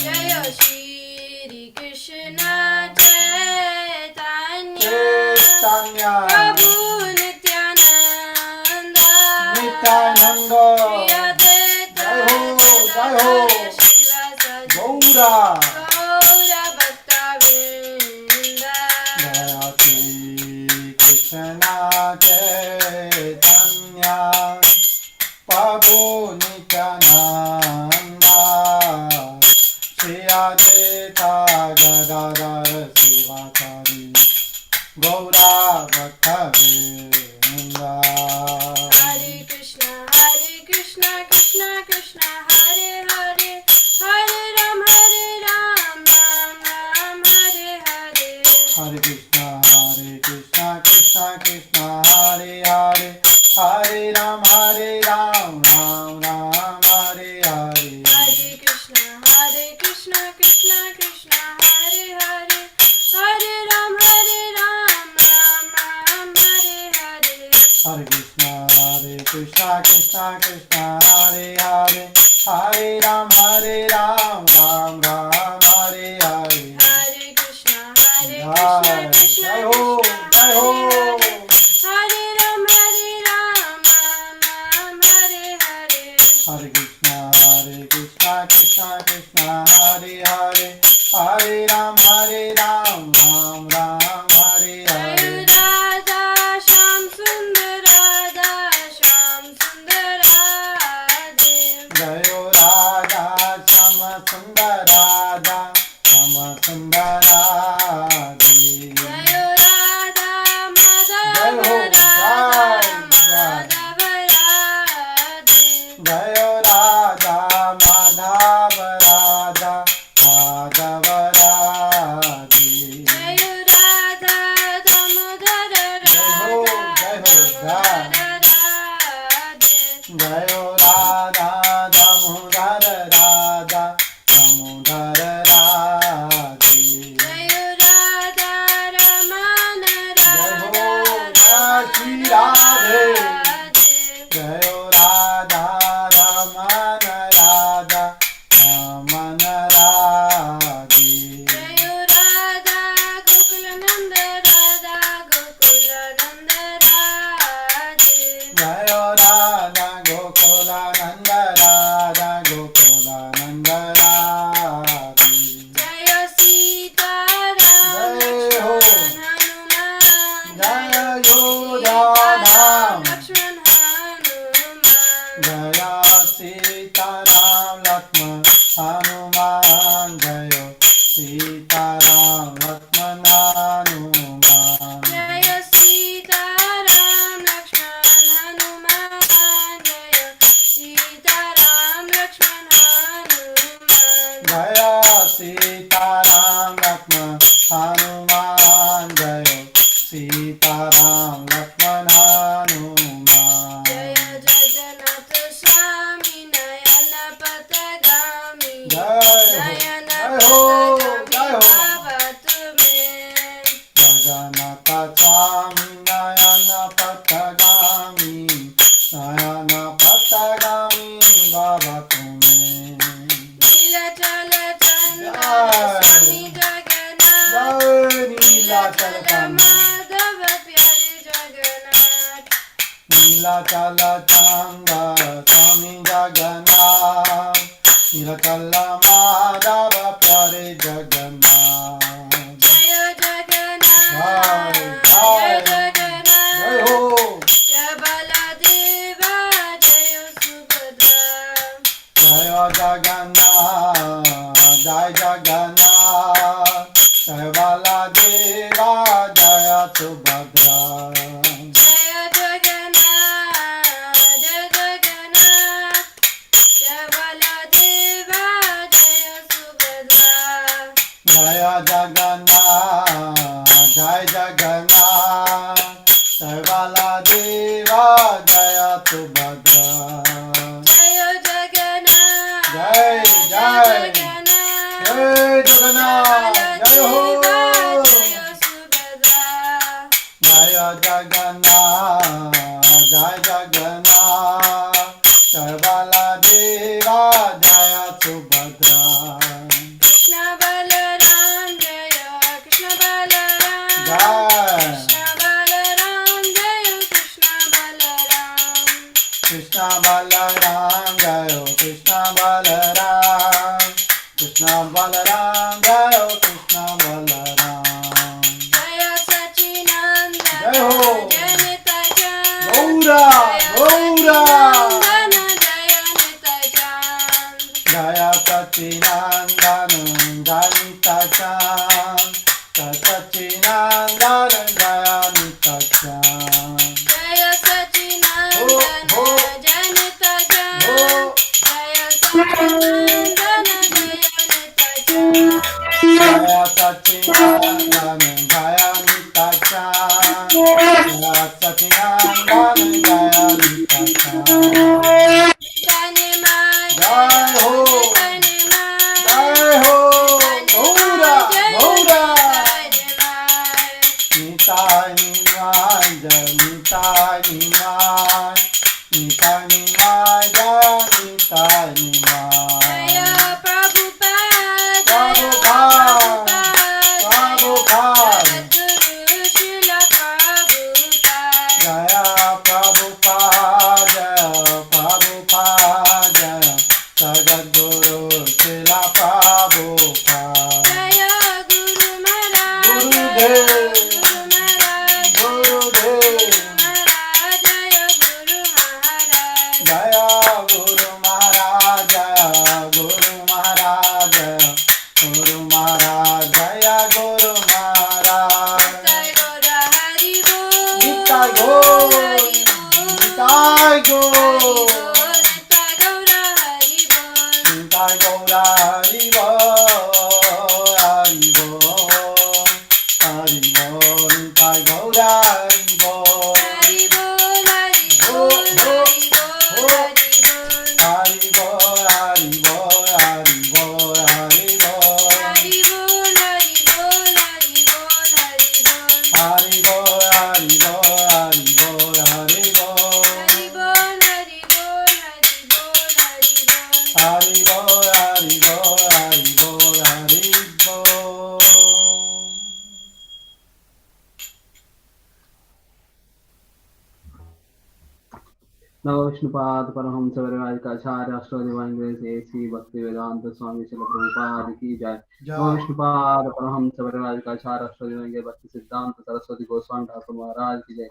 Speaker 2: Jaya Shri Krishna Chaitanya
Speaker 5: Chaitanya
Speaker 2: Prabhu Nityananda
Speaker 5: Nityananda
Speaker 2: Shri Advaita
Speaker 5: Jai Ho, Jai Ho.
Speaker 2: Gadadhara Shivasadi
Speaker 5: Gaura
Speaker 2: Gaura Bhakta Vrinda
Speaker 5: Jaya Shri Krishna Chaitanya Prabhu Nityananda Shri Advaita Gadadhara Shivasadi Gaura Bhakta Vrinda.
Speaker 2: Hare Krishna Krishna Krishna Hare Hare Hare Ram Ram Ram Hare Hare
Speaker 5: Hare Krishna Krishna Krishna Hare Hare Hare Ram Ram Ram Hare Hare.
Speaker 2: Hare Krishna Krishna Krishna Hare Hare Hare Ram Ram Ram Hare Hare
Speaker 5: Hare Krishna Krishna Krishna Hare Hare Hare Ram Ram Ram Hare Hare.
Speaker 2: Hare Krishna
Speaker 5: Jai
Speaker 2: Krishna
Speaker 5: Jai Ho, Jai Ho.
Speaker 2: Hare Ram Ram Hare Hare
Speaker 5: Hare Krishna Krishna Krishna Hare Hare Hare Ram Ram Ram Hare Hare.
Speaker 2: Jai Radha Shyam Sundar Radha Shyam Sundar Radhe
Speaker 5: Jayo Radha Shama Sundar Radha Shama Sundar Radhe.
Speaker 2: Jai Radha Madhava
Speaker 5: Jai Ho,
Speaker 2: Radha
Speaker 5: Jai,
Speaker 2: Madhava Radhe
Speaker 5: Jayo Radha Madhava Radha Madhava Radhe.
Speaker 2: Jai Radha Damodara
Speaker 5: Jai Ho, Jai Ho, Jai.
Speaker 2: Radhe
Speaker 5: Jayo Radha Damodar Radha Damodar Radhe.
Speaker 2: Jai Radha Ramana
Speaker 5: Jai Ho,
Speaker 2: Radha
Speaker 5: Jai Shri Radhe.
Speaker 2: Radhe
Speaker 5: Jayo Radha Ramana Radha Ramana Radhe.
Speaker 2: Jai Radha Gokulananda Radha Gokulananda Radhe
Speaker 5: Jayo Radha Gokula Nanda Radha Gokula Nanda Radhe.
Speaker 2: Jaya Sita Ram
Speaker 5: Jai Ho.
Speaker 2: Hanuman
Speaker 5: Jaya Yodha
Speaker 2: Ram
Speaker 5: Dham.
Speaker 2: Lakshman Hanuman
Speaker 5: Jaya Sita Ram Lakshman Hanuman. Jaya Sita Ram Lakshman Hanuman.
Speaker 2: Jaya Sita Ram Lakshman Hanuman Jaya Sita Ram Lakshman Hanuman
Speaker 5: Jaya Sita Ram Lakshman Hanuman. Jaya Sita Ram Lakshman Hanuman.
Speaker 2: Jaya Jagannath Swami Nayana नयन
Speaker 5: जय हो जय हो
Speaker 2: बाबा तुम्हें
Speaker 5: जगन्नाथ स्वामी नयन पथगामी नयन पथगामी बाबा तुम्हें
Speaker 2: नीलाचल चंदन स्वामी जगन्नाथ
Speaker 5: जय नीलाचल
Speaker 2: माधव प्यारे जगन्नाथ
Speaker 5: नीलाचल चंद स्वामी जगन्नाथ नीलाचल माधव प्यारे जगन्नाथ
Speaker 2: जय जगन्नाथ
Speaker 5: जय
Speaker 2: जय जगन्नाथ
Speaker 5: जय हो
Speaker 2: जय बलदेवा जय सुभद्रा
Speaker 5: जय जगन्नाथ जय जगन्नाथ जय बलदेवा जय सुभद्रा
Speaker 2: जय जगन्नाथ जय जगन्नाथ जय बलदेवा जय सुभद्रा
Speaker 5: जय जगन्नाथ जय जगन्नाथ जय बलदेवा जय सुभद्रा
Speaker 2: जय जगन्नाथ
Speaker 5: जय जय
Speaker 2: जगन्नाथ
Speaker 5: जय जगन्नाथ जय हो
Speaker 2: जय सुभद्रा
Speaker 5: जय जगन्नाथ जय जगन्नाथ जय बलदेवा जय सुभद्रा
Speaker 2: कृष्ण बलराम जय कृष्ण बलराम
Speaker 5: जय
Speaker 2: कृष्ण बलराम जय कृष्ण बलराम
Speaker 5: कृष्ण बलराम जय कृष्ण बलराम कृष्ण बलराम जय कृष्ण बलराम
Speaker 2: जय सचिनंदन
Speaker 5: जय हो
Speaker 2: जय नित्यानंद
Speaker 5: गौरा गौरा
Speaker 2: जय नित्यानंद
Speaker 5: जय सच्चिदानंद जय नित्यानंद जय सच्चिदानंद जय नित्यानंद
Speaker 2: जय सचिनंदन
Speaker 5: हो
Speaker 2: जय नित्यानंद
Speaker 5: हो
Speaker 2: जय सचिनंदन जय नित्यानंद
Speaker 5: जय सच्चिदानंद जय नित्यानंद जय सच्चिदानंद जय नित्यानंद
Speaker 2: तनिमाय
Speaker 5: जय हो
Speaker 2: तनिमाय
Speaker 5: जय हो गौरा गौरा
Speaker 2: तनिमाय
Speaker 5: निताय निमाय जय निताय निमाय निताय निमाय जय निताय निमाय
Speaker 2: जय प्रभुपाद
Speaker 5: प्रभुपाद प्रभुपाद
Speaker 2: गुरु शिल प्रभुपाद
Speaker 5: जय प्रभुपाद प्रभुपाद जगद्गुरु शिल प्रभुपाद
Speaker 2: जय गुरु महाराज
Speaker 5: गुरुदेव
Speaker 2: गुरु महाराज
Speaker 5: गुरुदेव
Speaker 2: महाराज जय गुरु महाराज
Speaker 5: जय गुरु महाराज गुरु महाराज गुरु महाराज जय गुरु महाराज
Speaker 2: जय गौर हरि बोल
Speaker 5: निताय गौर
Speaker 2: हरि बोल
Speaker 5: निताय गौर
Speaker 2: निताय गौर हरि बोल
Speaker 5: निताय गौर हरि बोल हरि बोल हरि बोल निताय गौर हरि बोल
Speaker 2: हरि बोल हरि
Speaker 5: हो
Speaker 2: बोल
Speaker 5: हो
Speaker 2: हरि बोल
Speaker 5: हो
Speaker 2: हरि बोल
Speaker 5: हरि बोल हरि बोल हरि बोल हरि बोल
Speaker 2: हरि बोल हरि बोल हरि बोल
Speaker 5: हरि बोल हरि बोल हरि बोल हरि बोल
Speaker 2: हरि बोल हरि बोल हरि बोल
Speaker 5: हरि बोल हरि बोल हरि बोल हरि
Speaker 1: नव विष्णुपाद परमहंस परिव्राजक आचार्य अष्टोदिवांगे से श्री भक्ति वेदांत स्वामी श्री प्रभुपाद की जय। नव विष्णुपाद परमहंस परिव्राजक आचार्य अष्टोदिवांगे भक्ति सिद्धांत सरस्वती गोस्वामी ठाकुर महाराज की जय।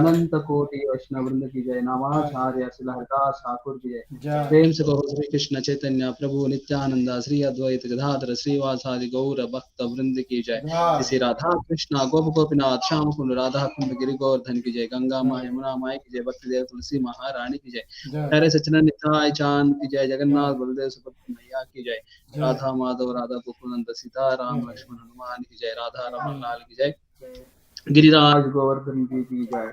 Speaker 1: अनंत कोटि वैष्णव वृंद की जय। नामाचार्य श्री हरिदास ठाकुर की जय। प्रेम से कहो श्री कृष्ण चैतन्य प्रभु नित्यानंद श्री अद्वैत गदाधर श्रीवासादि गौर भक्त वृंद की जय। श्री राधा कृष्ण गोप गोपीनाथ श्याम कुंड राधा कुंड गिरि गोवर्धन की जय। गंगा माँ यमुना माई की जय। भक्ति देव तुलसी महारानी की जय। हरे सचिन निताय चांद की जय। जगन्नाथ बलदेव सुभद्रा मैया की जय। राधा माधव राधा गोकुलनंद सीता राम लक्ष्मण हनुमान की जय। राधा रमन लाल की जय। गिरिराज गोवर्धन जी की जय।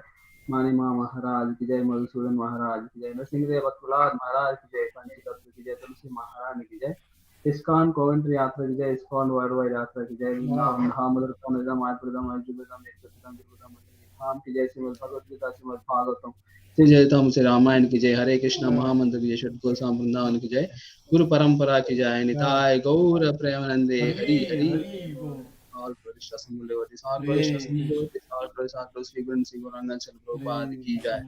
Speaker 1: मानी माँ महाराज की जय। मधुसूदन महाराज की जय। नरसिंह देव प्रहलाद महाराज की जय। पंचतत्व की जय। तुलसी महारानी की जय। Iskcon Coventry यात्रा की जय, Iskcon worldwide यात्रा की जय, नाम धाम दर्पणम आयप्रदम अजुबदम एकप्रदम दुर्गदम धाम की जय, श्रीमद् भगवद गीता श्रीमद् भागवतम श्री जयतम श्री रामायण की जय, हरे कृष्ण महामंत्र की जय, षट्कोसाम वृंदावन की जय, गुरु परंपरा की जय, निताय गौर प्रेमानंदे Hari Hari all glorious assembled devotees, all glorious assembled devotees, all glorious frequency Gaurangan Prabhupada ki jai.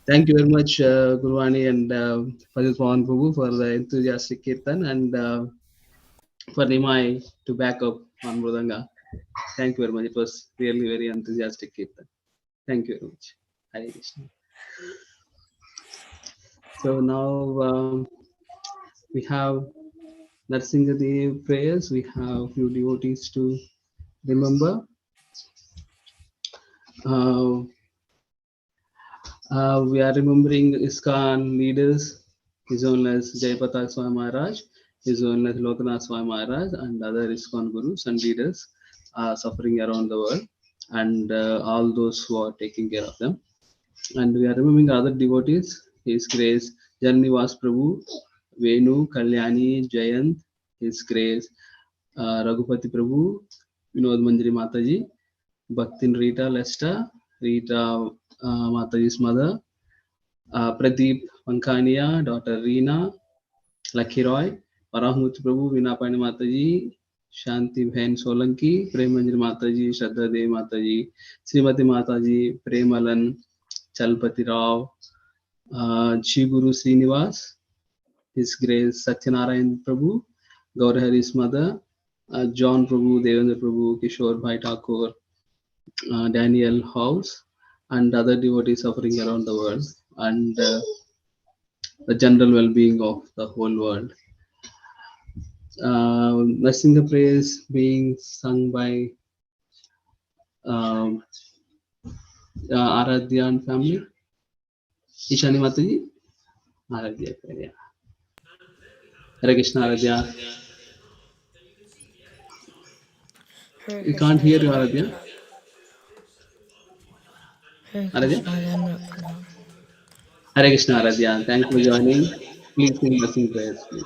Speaker 1: Thank you very much, Gurwani and Fazil Pawan Prabhu for the enthusiastic kirtan and for Nimai to back up on Mridanga. Thank you very much. It was really very enthusiastic kirtan. Thank you very much. Hare Krishna. So now we have Narsingadev prayers. We have few devotees to remember. We are remembering Iskcon leaders, His Holiness Jayapatak Swami Maharaj, His Holiness Lokanath Swami Maharaj, and other Iskcon gurus and leaders suffering around the world, and all those who are taking care of them. And we are remembering other devotees, His Grace Janivas Prabhu, Venu, Kalyani, Jayant, His Grace Raghupati Prabhu, Vinod Manjari Mataji, Bhaktin Rita Lesta, Rita Mataji's mother, Pradeep Pankania, daughter Reena, Lucky Roy, Parahmurti Prabhu, Vinapani Mataji, Shanti Bhen Solanki, Premanjari Mataji, Shraddha Devi Mataji, Srimati Mataji, Premalan, Chalpati Rao, Shri Guru Srinivas, His Grace Satyanarayan Prabhu, Gaurahari's mother, John Prabhu, Devendra Prabhu, Kishore Bhai Thakur, Daniel House, and other devotees suffering around the world, and the general well-being of the whole world. Narsingha prayers being sung by Aradhya and family. Ishani Mataji, Aradhya prayer. Hare Krishna Aradhya. We can't hear you, Aradhya. Aradhya. Hare Krishna Aradhya. Thanks for joining. Please sing blessing prayers, please.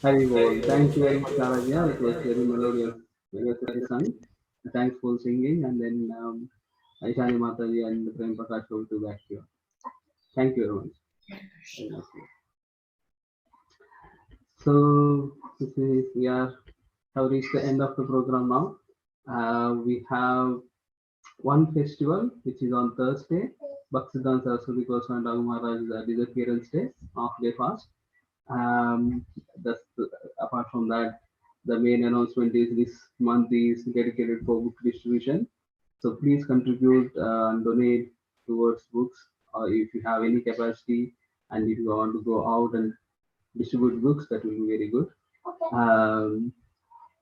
Speaker 1: Haribol. Thank you very much, Aradhya. It was very melodious, very sung. Thanks for singing. And then Aishani Mataji and Prem Prakash will do back here. Thank you very much. Very nice. So we have reached the end of the program now. We have one festival which is on Thursday, Bhaktisiddhanta Saraswati Goswami Raghu Maharaj's disappearance day, half-day fast. Apart from that, the main announcement is this month is dedicated for book distribution. So please contribute and donate towards books, or if you have any capacity and if you want to go out and distribute books, that will be very good.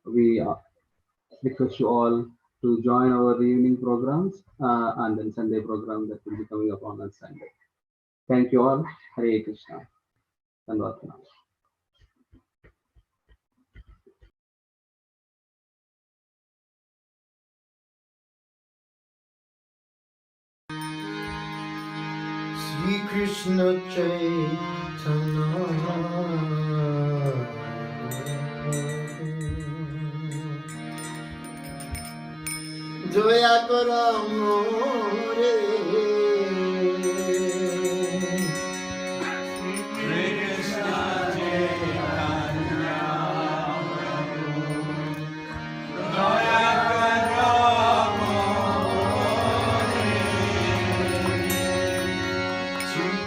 Speaker 1: We request you all to join our evening programs and then Sunday program that will be coming up on Sunday. Thank you all. Hare Krishna. Dandavat.
Speaker 5: Sri Krishna Chaitanya Joya Karamore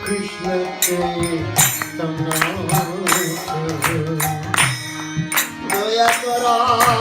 Speaker 5: Krishna Chaitanya Joya Karamore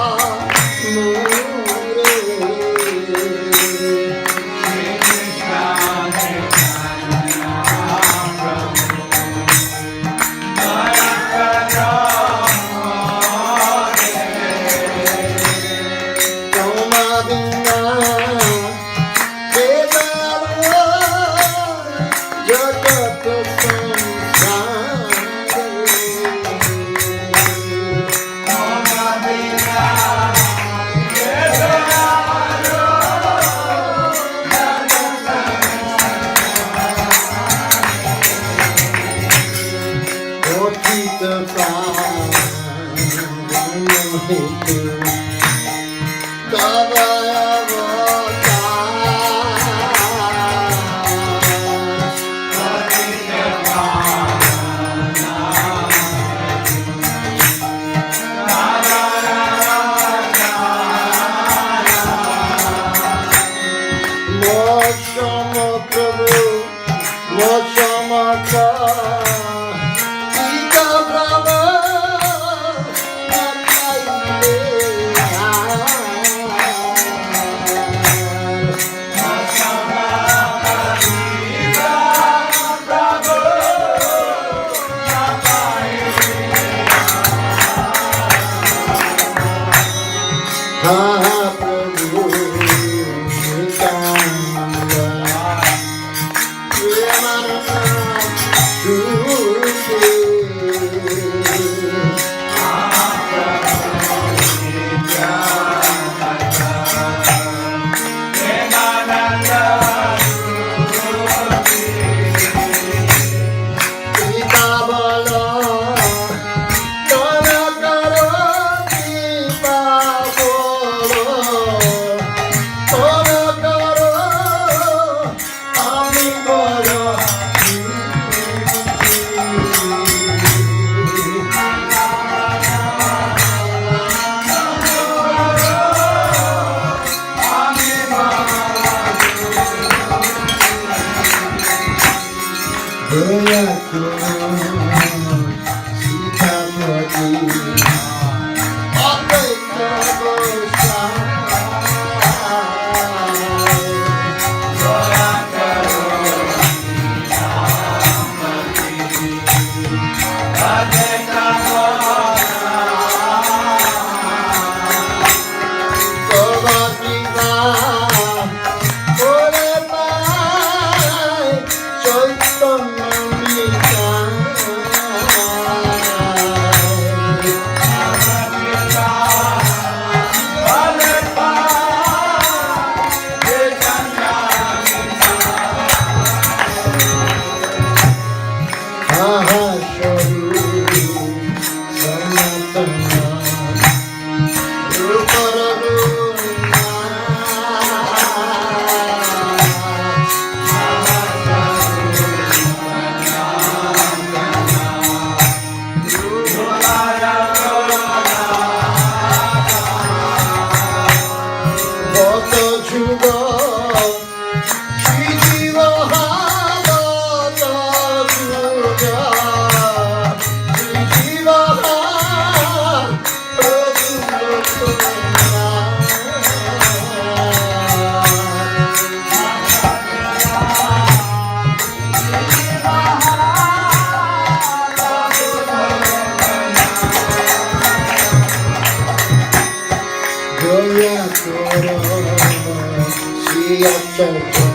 Speaker 7: Acharya